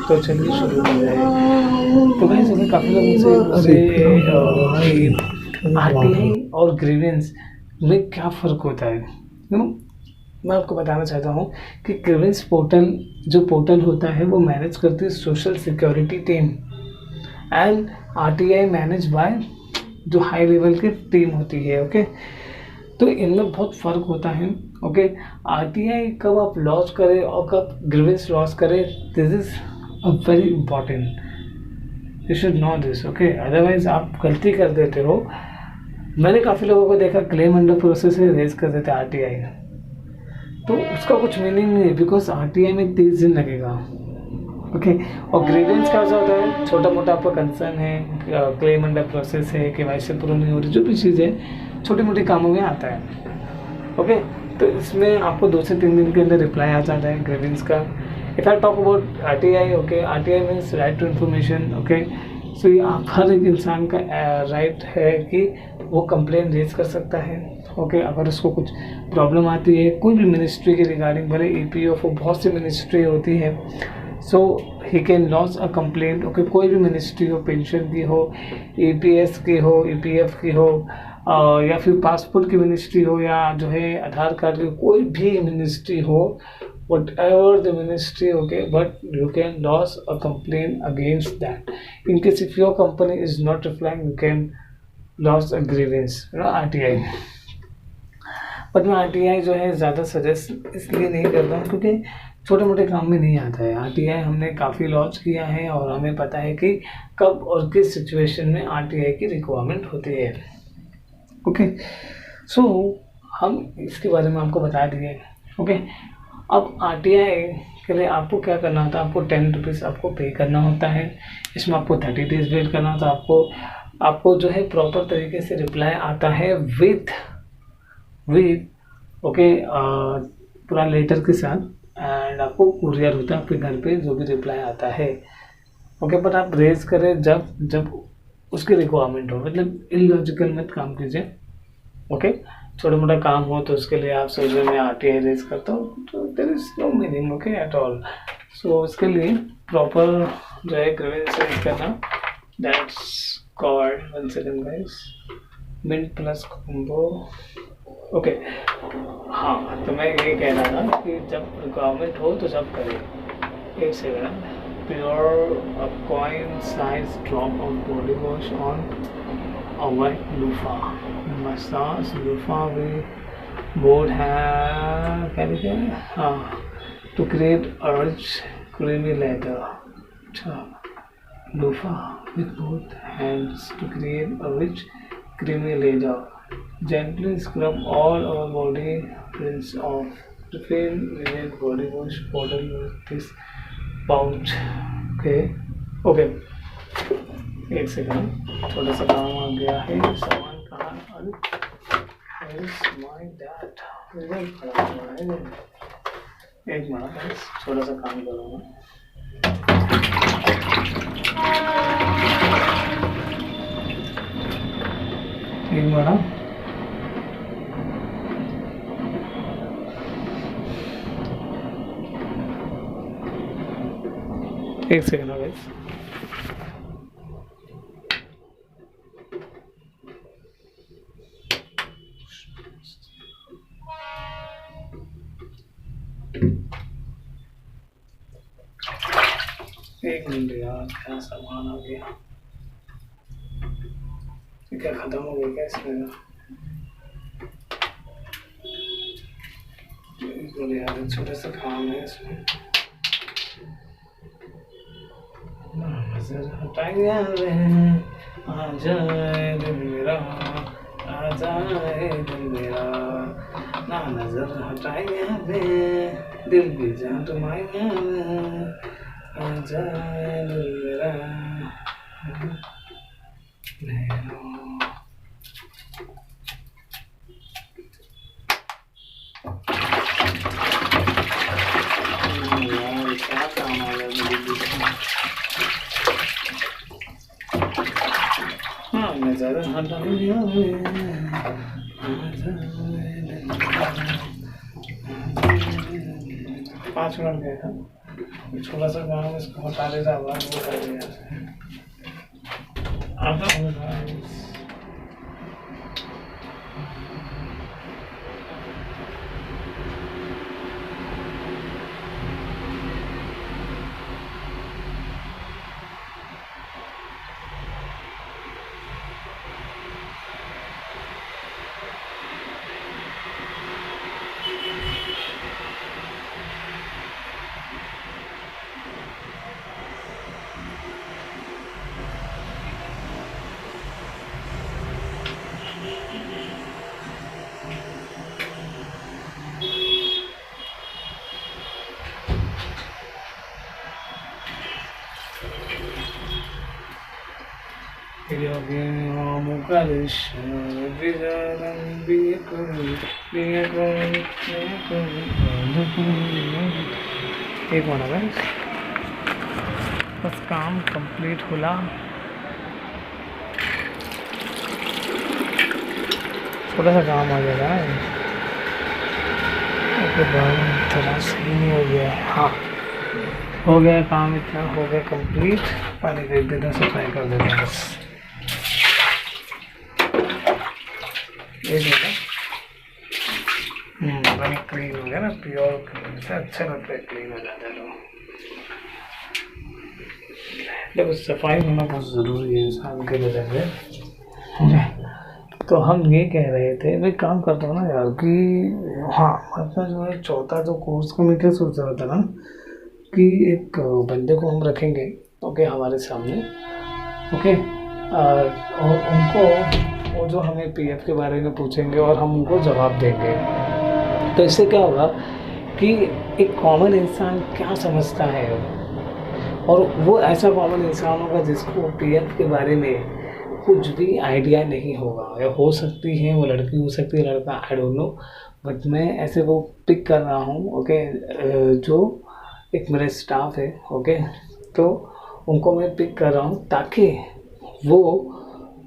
तो चलिए शुरू कर रहे हैं। तो गाइस, हमें काफ़ी लोगों से आरटीआई और ग्रीवेंस में क्या फ़र्क होता है। मैं आपको बताना चाहता हूँ कि ग्रीवेंस पोर्टल, जो पोर्टल होता है वो मैनेज करती है social security team, and RTI manage by जो हाई लेवल की टीम होती है। ओके, तो इनमें बहुत फ़र्क होता है। ओके, आरटीआई कब आप लॉन्च करें और कब ग्रीवेंस लॉन्च करें, this is a very important, you should know this. Okay, otherwise आप गलती कर देते हो। मैंने काफ़ी लोगों को देखा क्लेम अंडर प्रोसेस से रेज कर देते आरटीआई, तो उसका कुछ मीनिंग नहीं है, बिकॉज आरटीआई में 30 दिन लगेगा। ओके, और ग्रीवेंस का जो होता है, छोटा मोटा आपका कंसर्न है, क्लेम अंडर प्रोसेस है, केवाईसी अप्रूव नहीं हो रही, जो भी चीज़ है छोटी मोटी कामों में आता है। ओके, तो इसमें आपको 2 से 3 दिन के अंदर रिप्लाई आ जाता है ग्रीवेंस का। If I talk about RTI, okay, RTI means right to information. Okay, so ये आप हर एक इंसान का राइट है कि वो कंप्लेन रेज कर सकता है। ओके, अगर उसको कुछ प्रॉब्लम आती है कोई भी मिनिस्ट्री के रिगार्डिंग, भले ईपीएफ हो, बहुत सी मिनिस्ट्री होती है, so he can launch a complaint. Okay, कोई भी मिनिस्ट्री हो, पेंशन की हो, ईपीएस की हो, ईपीएफ की हो, या फिर पासपोर्ट की मिनिस्ट्री हो, या जो है आधार कार्ड की, कोई भी मिनिस्ट्री हो, whatever the ministry, okay, but you can lodge a complaint against that. In case if your company is not replying, you can lodge a grievance, RTI। But मैं आरटीआई जो है ज़्यादा सजेस्ट इसलिए नहीं करता हूँ क्योंकि छोटे मोटे काम में नहीं आता है। आरटीआई हमने काफ़ी लॉन्च किया है और हमें पता है कि कब और किस सिचुएशन में आरटीआई की रिक्वायरमेंट होती है। ओके, सो हम इसके बारे में आपको बता दिए। ओके, अब आरटीआई के लिए आपको क्या करना होता है, आपको 10 रुपीज़ आपको पे करना होता है। इसमें आपको 30 डेज वेट करना होता है। आपको जो है प्रॉपर तरीके से रिप्लाई आता है विथ ओके, पूरा लेटर के साथ, एंड आपको कुरियर होता है आपके घर पे जो भी रिप्लाई आता है। ओके, बट आप रेज करें जब उसकी रिक्वायरमेंट हो, मतलब इलॉजिकल मत काम कीजिए। ओके, छोटा मोटा काम हो तो उसके लिए आप सोच रहे मैं आरटीआई रेज करता हूँ, तो there is no meaning, okay, at all. So उसके लिए प्रॉपर जो है ग्रीवेंस रेज करना, that's called, 1 second guys, mint plus combo. Okay, हाँ, तो मैं ये कह रहा था कि जब रिक्वायरमेंट हो तो जब करें। 1 second, pure coin size drop of body wash on a white loofah, massage loofah with board hair, क्या लिखे हैं, हाँ, to create urge creamy leather। अच्छा, loofah with both hands to create a rich creamy leather, gently scrub all our body, rinse off, refill with body wash bottle with this pouch। okay, एक second, थोड़ा सा काम आ गया है, सामान कहाँ, अरे माय डैड, खड़ा हुआ है, एक मिनट, थोड़ा सा काम करूँगा। एक मिनट, एक सेकंड गाइस। एक मिनट यार, क्या सामान आ गया, क्या खत्म हो गया क्या इसमें, यार छोटा सा काम है इसमें, नजर हटाया आ जाए दिल मेरा, आ जाए दिल मेरा, ना नजर हटाया दिल भी जा तुम्हारा, आ जाए दिल मेरा, पाँच मिनट गए था, छोटा सा गाना इसको हटा देता आवाज वो कर दिया एक मिनट है, बस काम कंप्लीट होला। छोटा सा काम आ जाएगा ना, ओके भाई थोड़ा सही नहीं हो गया। हाँ हो गया काम, इतना हो गया कंप्लीट। पानी फेंक देते हैं, सफाई कर देते हैं बस। ये देखा पानी क्लीन हो गया ना, प्योर क्लीन से अच्छा लगता है, क्लीन हो जाता है। तो देखो सफाई होना बहुत ज़रूरी है इंसान के लिए। तो हम ये कह रहे थे, भाई काम करता हूँ ना यार कि हाँ मतलब जो है चौथा जो कोर्स का मैं क्या सोच रहा था ना कि एक बंदे को हम रखेंगे ओके हमारे सामने ओके, और उनको वो जो हमें पीएफ के बारे में पूछेंगे और हम उनको जवाब देंगे। तो इससे क्या होगा कि एक कॉमन इंसान क्या समझता है, और वो ऐसा कॉमन इंसान होगा जिसको पीएफ के बारे में कुछ भी आइडिया नहीं होगा, या हो सकती है वो लड़की हो सकती है लड़का, आई डोंट नो, बट मैं ऐसे वो पिक कर रहा हूँ ओके। जो एक मेरा स्टाफ है ओके, तो उनको मैं पिक कर रहा हूँ ताकि वो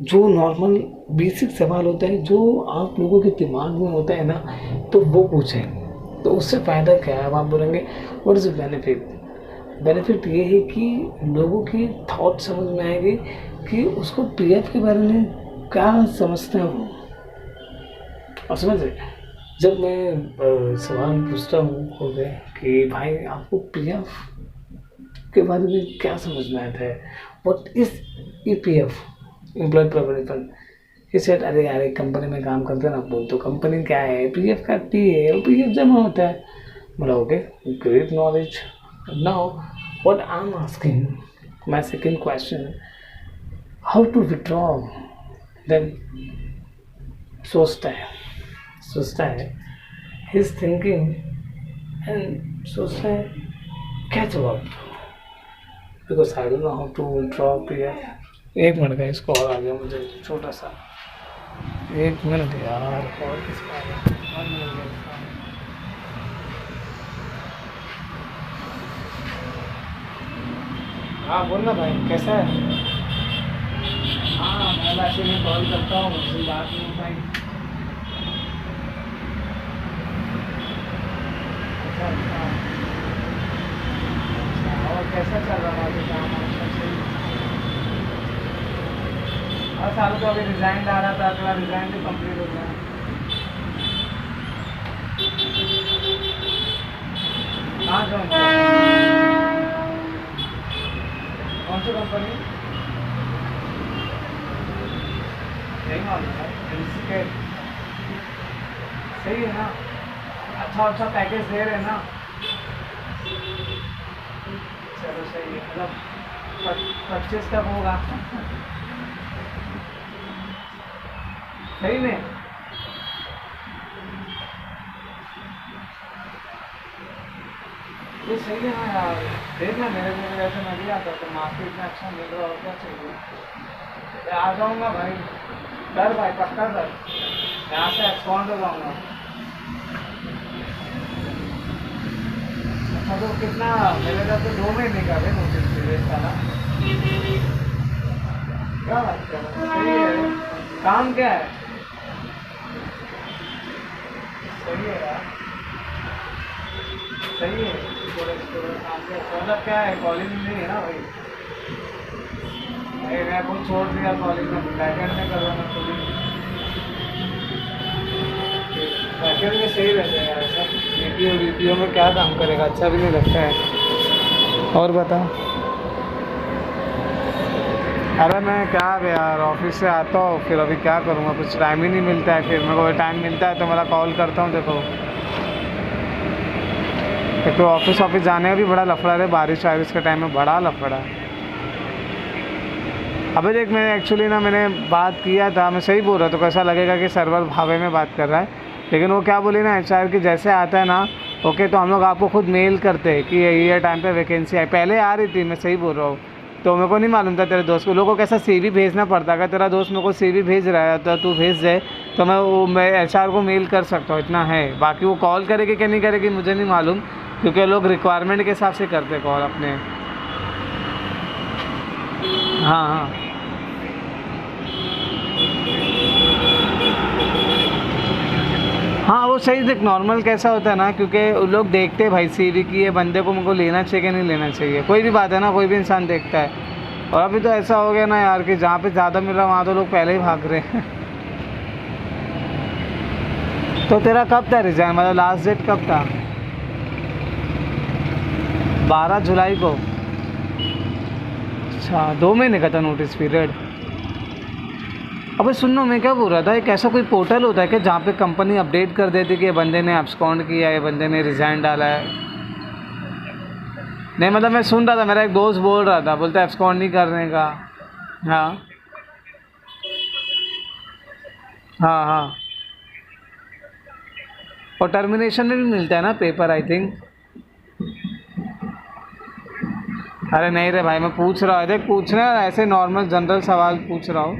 जो नॉर्मल बेसिक सवाल होता है जो आप लोगों के दिमाग में होता है ना, तो वो पूछें। तो उससे फ़ायदा क्या है, अब आप बोलेंगे what is the benefit. Benefit ये है कि लोगों की थॉट समझ में आएगी कि उसको पीएफ के बारे में क्या समझते हैं वो। और समझ रहे, जब मैं सवाल पूछता हूँ हो गए कि भाई आपको पीएफ के बारे में क्या समझ में आता है, what is EPF, employ provident fund. इसे अरे यार एक कंपनी में काम करते हैं ना, बोल तो कंपनी क्या है, पीएफ काटती है और पीएफ जमा होता है। बोला okay great knowledge. Now what I am asking, my second question, how to withdraw. Then सोचता है ही इज थिंकिंग एंड सोचता है क्या जवाब, because I don't know how to withdraw PF. एक मिनट का इसको और आ गया मुझे छोटा सा, एक मिनट यार और किसका आ गया। हाँ बोल ना भाई कैसा है। हाँ मैं वैसे भी कॉल करता हूँ, मुझसे बात नहीं हो पाई। अच्छा और कैसा चल रहा है काम आपका सही। और सालों तो अभी रिज़ाइन आ रहा था, अगला रिज़ाइन भी कंप्लीट हो गया। कहाँ जॉइन किया, कौन सी कंपनी, नहीं मालूम है। सही है ना, अच्छा पैकेज दे रहे हैं ना। चलो सही है, मतलब परचेज कब होगा सही में। ये सही है ना यार, देखना मेरे वैसे मैं भी आता तो मार्केट इतना अच्छा मिल रहा हो, क्या चाहिए। आ जाऊँगा भाई, डर भाई पक्का डर, यहाँ से एक्सपॉन्ड हो जाऊँगा। अच्छा तो कितना मेरे घर तो 2 महीने का है नोटिस पीरियड का ना। क्या बात कर रहे हैं, सही है। काम क्या है? सही है यार, सही है। काम क्या मतलब क्या है? कॉलेज नहीं है ना भाई। मैं खुद छोड़ दिया कॉलेज में, बैकएंड में कर रहा हूँ थोड़ी। बैकएंड में सही रहता है यार सब। वीपीओ में क्या काम करेगा, अच्छा भी नहीं लगता है। और बता। अरे मैं क्या यार ऑफिस से आता हूँ, फिर अभी क्या करूँगा, कुछ टाइम ही नहीं मिलता है। फिर मेरे को टाइम मिलता है तो मैं कॉल करता हूँ। देखो एक तो ऑफिस जाने का भी बड़ा लफड़ा है, बारिश वारिश के टाइम में बड़ा लफड़ा है। अबे देख, मैंने एक्चुअली ना मैंने बात किया था, मैं सही बोल रहा था, तो कैसा लगेगा कि सर्वर भावे में बात कर रहा है, लेकिन वो क्या बोले ना एचआर की जैसे आता है ना, ओके तो हम लोग आपको खुद मेल करते हैं कि ये टाइम पे वैकेंसी आई। पहले आ रही थी, मैं सही बोल रहा हूँ, तो मेरे को नहीं मालूम था तेरे दोस्त को। लोगों को कैसा सीवी भेजना पड़ता है, तेरा दोस्त मेरे को सीवी भेज रहा है तो तू भेज दे, तो मैं एचआर को मेल कर सकता हूँ, इतना है। बाकी वो कॉल करेगी कि नहीं करेगी मुझे नहीं मालूम, क्योंकि लोग रिक्वायरमेंट के हिसाब से करते कॉल अपने। हाँ हाँ हाँ, वो सही देख, नॉर्मल कैसा होता है ना, क्योंकि लोग देखते हैं भाई सीवी की, ये बंदे को मुझको लेना चाहिए कि नहीं लेना चाहिए। कोई भी बात है ना, कोई भी इंसान देखता है। और अभी तो ऐसा हो गया ना यार कि जहाँ पे ज़्यादा मिल रहा वहाँ तो लोग पहले ही भाग रहे हैं। तो तेरा कब था रिजाइन, मतलब लास्ट डेट कब था? 12 जुलाई को। अच्छा, 2 महीने का था नोटिस पीरियड। अबे सुनो, मैं क्या बोल रहा था, एक ऐसा कोई पोर्टल होता है कि जहाँ पे कंपनी अपडेट कर देती है कि ये बंदे ने एब्सकॉन्ड किया है, ये बंदे ने रिज़ाइन डाला है? नहीं मतलब मैं सुन रहा था, मेरा एक दोस्त बोल रहा था, बोलता एब्सकॉन्ड नहीं करने का। हाँ हाँ हाँ, और टर्मिनेशन में भी मिलता है ना पेपर, आई थिंक। अरे नहीं रे भाई, मैं पूछ रहा हूँ, देख पूछना है ऐसे नॉर्मल जनरल सवाल पूछ रहा हूँ।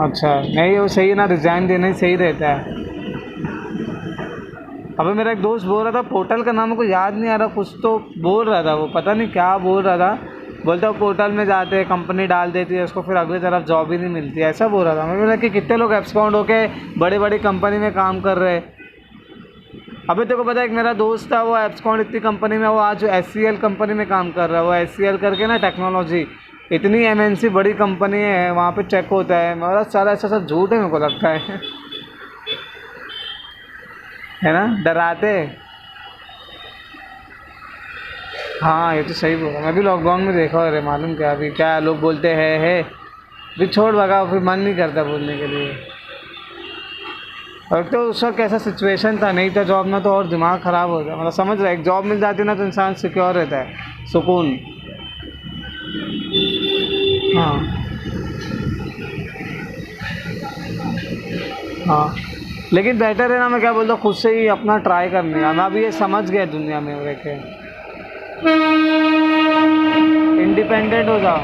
अच्छा नहीं, वो सही है ना, रिज़ाइन देना ही सही रहता है। अबे मेरा एक दोस्त बोल रहा था, पोर्टल का नाम मेरे को याद नहीं आ रहा, कुछ तो बोल रहा था वो, पता नहीं क्या बोल रहा था। बोलता वो पोर्टल में जाते हैं, कंपनी डाल देती है उसको, फिर अगली तरफ जॉब ही नहीं मिलती है, ऐसा बोल रहा था। मैं बोला कि कितने लोग एब्सकॉन्ड होके बड़े बड़ी कंपनी में काम कर रहे हैं। अबे तेरे को पता है, एक मेरा दोस्त था, वो एब्सकॉन्ड इतनी कंपनी में, वो आज एचसीएल कंपनी में काम कर रहा है। वो एचसीएल करके ना टेक्नोलॉजी, इतनी एमएनसी बड़ी कंपनी है, वहाँ पे चेक होता है। मेरा सारा ऐसा सब झूठ है मेरे को लगता है ना, डराते। हाँ ये तो सही बोला, मैं भी लॉकडाउन में देखा, अरे मालूम क्या, अभी क्या लोग बोलते हैं है, भी छोड़ भगा, फिर मन नहीं करता बोलने के लिए। और तो उस वक्त कैसा सिचुएशन था, नहीं था जॉब में तो और दिमाग ख़राब हो गया, मतलब समझ रहा है। एक जॉब मिल जाती ना तो इंसान सिक्योर रहता है, सुकून। हाँ हाँ, लेकिन बेटर है ना, मैं क्या बोलता हूँ, खुद से ही अपना ट्राई करने का। मैं अभी ये समझ गया दुनिया में रह के, इंडिपेंडेंट हो जाओ।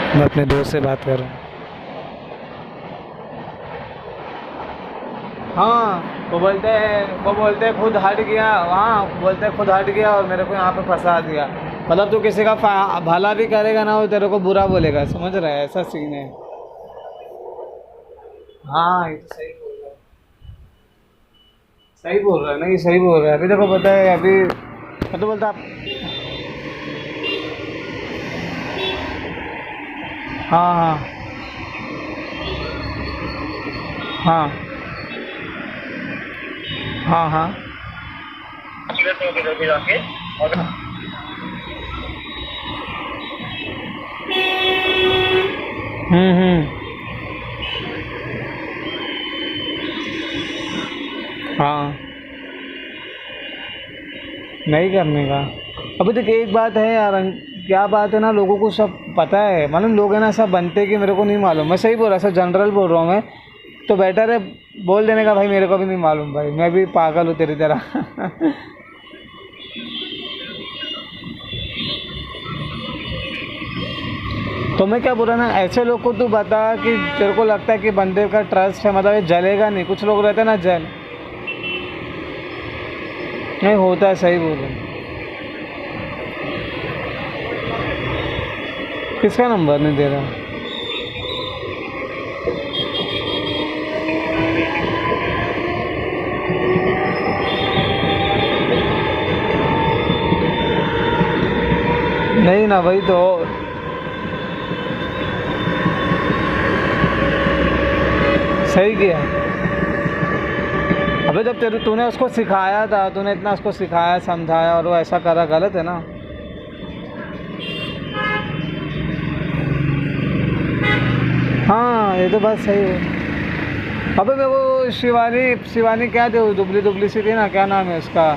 मैं अपने दोस्त से बात कर रहा हूँ। हाँ वो बोलते हैं खुद हट गया, हाँ बोलते हैं खुद हट गया और मेरे को यहाँ पे फंसा दिया। मतलब तू किसी का भला भी करेगा ना, वो तेरे को बुरा बोलेगा, समझ रहा है, ऐसा सीन है। हाँ ये तो सही बोल रहा है, सही बोल रहा है, नहीं सही बोल रहा है। अभी देखो पता है, अभी मैं तो बोलता हाँ हाँ हाँ हाँ हाँ हम्म, हाँ नहीं करने का। अभी तक एक बात है यार, क्या बात है ना, लोगों को सब पता है, मालूम लोग है ना सब बनते कि मेरे को नहीं मालूम। मैं सही बोल रहा, सब जनरल बोल रहा हूँ मैं, तो बेटर है बोल देने का भाई मेरे को भी नहीं मालूम, भाई मैं भी पागल हूँ तेरी तरह। तो मैं क्या बोल रहा ना, ऐसे लोग को तू बता कि तेरे को लगता है कि बंदे का ट्रस्ट है, मतलब ये जलेगा नहीं। कुछ लोग रहते हैं ना जल, नहीं होता है, सही बोल रहे। किसका नंबर नहीं दे रहा? नहीं ना, वही तो। सही किया। अबे जब तूने उसको सिखाया था, तूने इतना उसको सिखाया समझाया और वो ऐसा करा, गलत है ना। हाँ ये तो बात सही है। अबे मैं वो शिवानी क्या थी, दुबली दुबली सी थी ना, क्या नाम है उसका,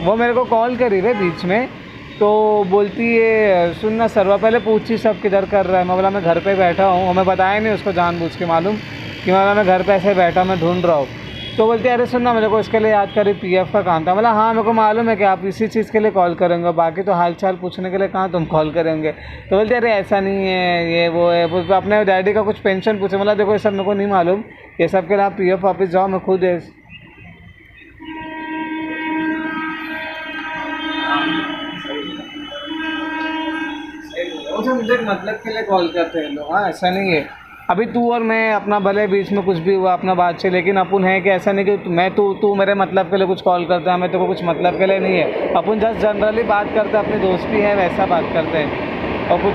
वो मेरे को कॉल करी रे बीच में, तो बोलती है सुनना सर्वा पहले पूछी सब किधर कर रहा है। मैं बोला मैं घर पे बैठा हूँ, और मैं बताया नहीं उसको जानबूझ के, मालूम कि मैं घर पे ऐसे बैठा, मैं ढूंढ रहा हूँ। तो बोलती है अरे सुनना मेरे को इसके लिए याद करी, पीएफ का काम था। बोला हाँ मेरे को मालूम है कि आप इसी चीज़ के लिए कॉल करेंगे, बाकी तो हाल चाल पूछने के लिए कहाँ तुम कॉल करेंगे। तो बोलती अरे ऐसा नहीं है, ये वो है, अपने डैडी का कुछ पेंशन पूछे। बोला देखो ये सब मेरे को नहीं मालूम, ये सब के लिए आप पीएफ ऑफिस जाओ, मैं खुद है। मुझे मतलब के लिए कॉल करते हैं लोग, हाँ ऐसा नहीं है। अभी तू और मैं अपना भले बीच में कुछ भी हुआ अपना बात से, लेकिन अपन है कि ऐसा नहीं कि मैं तू मेरे मतलब के लिए कुछ कॉल करता है, मैं तेरे को कुछ मतलब के लिए नहीं है। अपन जस्ट जनरली बात करते हैं, अपनी दोस्ती है वैसा बात करते हैं। और कुछ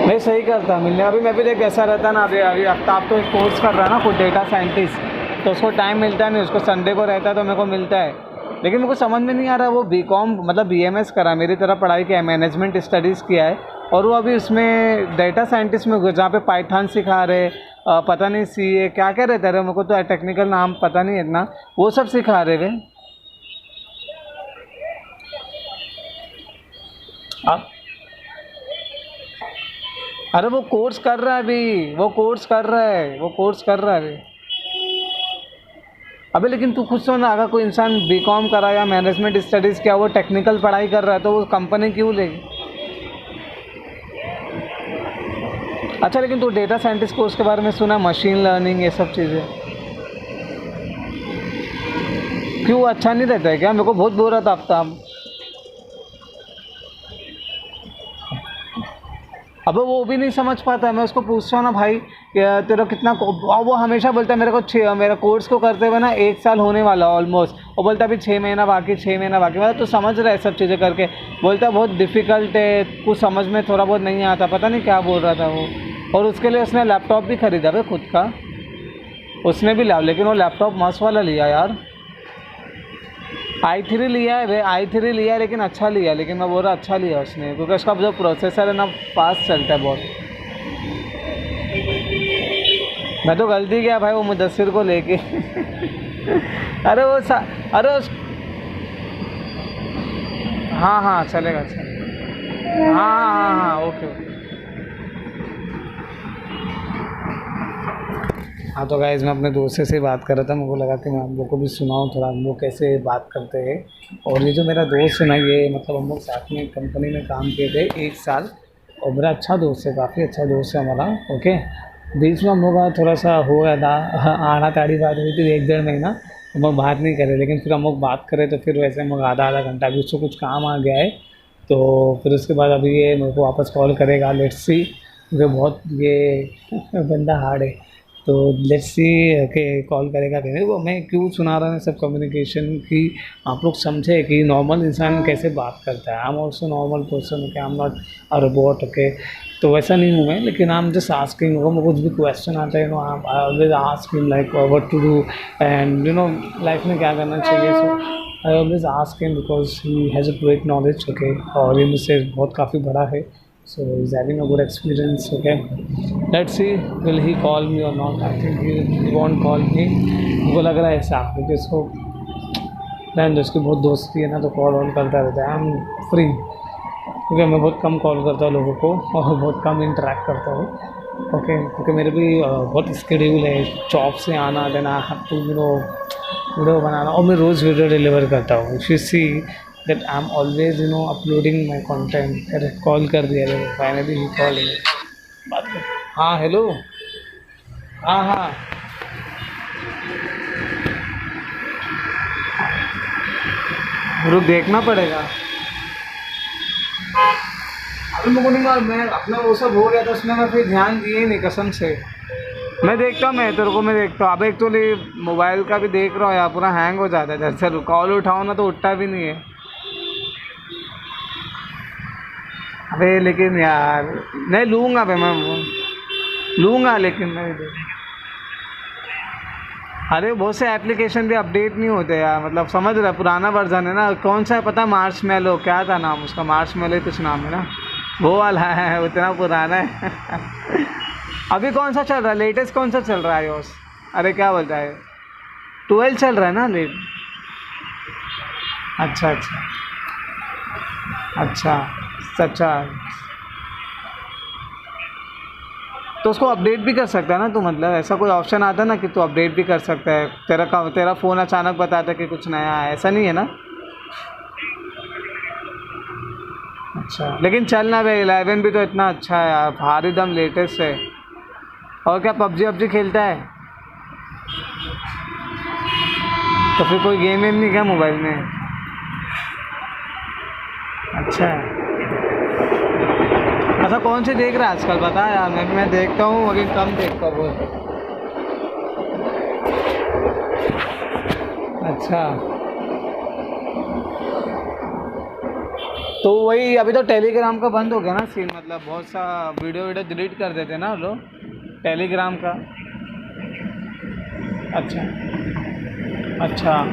मैं सही करता मिलने। अभी मैं भी देख कैसा रहता ना, अभी आफ्ताब तो एक कोर्स कर रहा है ना खुद, डेटा साइंटिस्ट, तो उसको टाइम मिलता नहीं, उसको संडे को रहता है तो मेरे को मिलता है। लेकिन मेरे को समझ में नहीं आ रहा, वो बीकॉम मतलब बीएमएस करा, मेरी तरह पढ़ाई किया है, मैनेजमेंट स्टडीज़ किया है, और वो अभी उसमें डेटा साइंटिस्ट में जहाँ पे पाइथन सिखा रहे, पता नहीं सीए क्या क्या रहता है, मेरे को तो टेक्निकल नाम पता नहीं है इतना, वो सब सिखा रहे वे। अब अरे वो कोर्स कर रहा है अभी, वो कोर्स कर रहा है, वो कोर्स कर रहा है अभी। अबे लेकिन तू खुद सोच ना, अगर कोई इंसान बीकॉम करा या मैनेजमेंट स्टडीज़ किया, वो टेक्निकल पढ़ाई कर रहा है, तो वो कंपनी क्यों लेगी? अच्छा लेकिन तू डेटा साइंटिस्ट कोर्स के बारे में सुना, मशीन लर्निंग ये सब चीज़ें, क्यों अच्छा नहीं रहता है क्या? मेरे को बहुत बोर आता आफ्ताब। अब वो भी नहीं समझ पाता है, मैं उसको पूछता हूँ ना भाई तेरा कितना, वो हमेशा बोलता है मेरे को मेरा कोर्स को करते हुए ना 1 साल होने वाला ऑलमोस्ट, और बोलता है अभी 6 महीना बाकी, 6 महीना बाकी। मतलब तो समझ रहा है सब चीज़ें करके, बोलता है बहुत डिफ़िकल्ट है, कुछ समझ में थोड़ा बहुत नहीं आता, पता नहीं क्या बोल रहा था वो। और उसके लिए उसने लैपटॉप भी ख़रीदा भाई खुद का, उसने भी लिया, लेकिन वो लैपटॉप मस्त वाला लिया यार, i3 लिया है भाई, i3 लिया है, लेकिन अच्छा लिया, लेकिन मैं बोल रहा अच्छा लिया उसने, क्योंकि उसका जो प्रोसेसर है ना फास्ट चलता है बहुत। मैं तो गलती किया भाई वो मुदस्सिर को लेके अरे उस हाँ हाँ चलेगा हाँ हाँ हाँ हाँ ओके ओके। हाँ तो गाइस मैं अपने दोस्त से बात कर रहा था, मेरे को लगा कि मैं आप लोग को भी सुनाऊँ थोड़ा हम लोग कैसे बात करते हैं। और ये जो मेरा दोस्त है ना, ये मतलब हम लोग साथ में कंपनी में काम किए थे 1 साल, और मेरा अच्छा दोस्त है, काफ़ी अच्छा दोस्त है हमारा। ओके, बीच में हम लोग का थोड़ा सा हो गया था, आड़ा ताड़ी बात हुई थी 1 डेढ़ महीना, हम लोग बात नहीं करे, लेकिन फिर हम लोग बात करें तो फिर वैसे हम लोग आधा घंटा, अभी उसको कुछ काम आ गया है, तो फिर उसके बाद अभी ये मेरे को वापस कॉल करेगा, लेट्स सी, क्योंकि बहुत ये बंदा हार्ड है, तो लेट्स सी के कॉल करेगा कि नहीं। वो मैं क्यों सुना रहा हूँ सब कम्युनिकेशन की, आप लोग समझे कि नॉर्मल इंसान कैसे बात करता है। I am also normal person, okay, I am not a robot, okay, तो वैसा नहीं हूँ मैं, लेकिन आई एम जस्ट आस्किंग, मुझे कुछ भी क्वेश्चन आता है no, I always ask him like what to do and you know life में क्या करना चाहिए। So I always ask him because he has a great knowledge, okay, और ये मुझसे बहुत काफ़ी बड़ा है, so he's having a good experience, okay, let's see will he call me or not. I think he won't call me, मुझको लग रहा है ऐसा, क्योंकि उसको रहने उसकी बहुत दोस्ती है ना, तो कॉल वॉल करता रहता है। आई एम फ्री, क्योंकि मैं बहुत कम कॉल करता हूँ लोगों को और बहुत कम इंटरेक्ट करता हूँ, ओके, क्योंकि मेरे भी बहुत स्केड्यूल है, जॉब से आना देना, टू वीडियो बनाना, और मैं रोज़ वीडियो डिलीवर करता हूँ। If you see that I'm always uploading my content। अरे कॉल कर दिया, फाइनली ही कॉल है, बात कर। हाँ हेलो, हाँ हाँ, रुक देखना पड़ेगा। अभी मुझे नहीं मालूम, मैं अपना वो सब हो गया था उसमें, मैं फिर ध्यान दिए ही नहीं कसम से। मैं देखता हूँ, मैं तेरे को मैं देखता हूँ। अब एक्चुअली मोबाइल का भी देख रहा हूँ यार, पूरा हैंग हो जाता है जैसे कॉल उठाओ ना तो उठता भी नहीं है। अबे लेकिन यार, नहीं लूँगा भाई मैं वो, लूँगा लेकिन मैं अरे बहुत से एप्लीकेशन भी अपडेट नहीं होते यार, मतलब समझ रहा है, पुराना वर्जन है ना। कौन सा है पता, मार्च मेलो क्या था नाम उसका, मार्च मेलो ही कुछ नाम है ना, वो वाला है, उतना पुराना है। अभी कौन सा चल रहा है लेटेस्ट, कौन सा चल रहा है iOS? अरे क्या बोलता है, 12 चल रहा है ना लेट। अच्छा अच्छा अच्छा अच्छा। तो उसको अपडेट भी कर सकता है ना तू, मतलब ऐसा कोई ऑप्शन आता है ना कि तू अपडेट भी कर सकता है, तेरा फ़ोन अचानक बताता है कि कुछ नया है, ऐसा नहीं है ना? अच्छा लेकिन चल ना भाई, 11 भी तो इतना अच्छा है यार, भारी दम लेटेस्ट है। और क्या पबजी वबजी खेलता है? तो फिर कोई गेम वेम नहीं क्या मोबाइल में? अच्छा अच्छा, कौन सी देख रहा है आजकल बता यार, मैं देखता हूँ लेकिन कम देखता हूँ बहुत। अच्छा, तो वही अभी तो टेलीग्राम का बंद हो गया ना सीन, मतलब बहुत सा वीडियो वीडियो डिलीट कर देते ना लोग टेलीग्राम का। अच्छा अच्छा,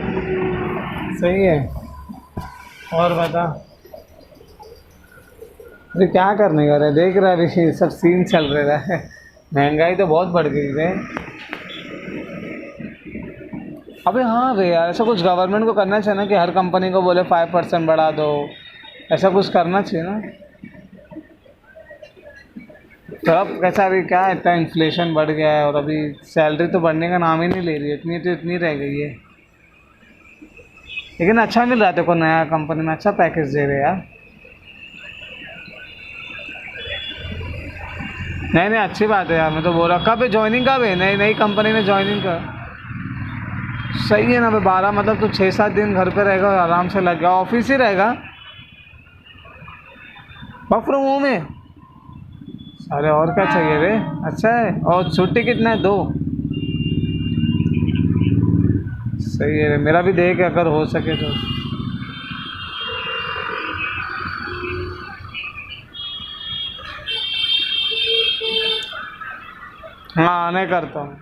सही है। और बता, अरे क्या करने का रहा है, देख रहा है अभी सब सीन चल रहा है। महंगाई तो बहुत बढ़ गई है। अबे हाँ भैया यार, ऐसा कुछ गवर्नमेंट को करना चाहिए ना कि हर कंपनी को बोले 5% बढ़ा दो, ऐसा कुछ करना चाहिए ना। तो अब कैसा, अभी क्या इतना इन्फ्लेशन बढ़ गया है और अभी सैलरी तो बढ़ने का नाम ही नहीं ले रही है, इतनी तो इतनी रह गई है। लेकिन अच्छा मिल रहा है, देखो नया कंपनी में अच्छा पैकेज दे रहे हैं यार। नहीं नहीं, अच्छी बात है यार, मैं तो बोल रहा कब है ज्वाइनिंग, कब है नई नई कंपनी में ज्वाइनिंग का? सही है ना भाई, 12 मतलब तो 6-7 दिन घर पे रहेगा और आराम से लग गया, ऑफिस ही रहेगा। वर्क फ्रॉम होम है? अरे और क्या चाहिए रे। अच्छा है, और छुट्टी कितना है, 2? सही है, मेरा भी देख अगर हो सके तो। हाँ, नहीं करता हूँ।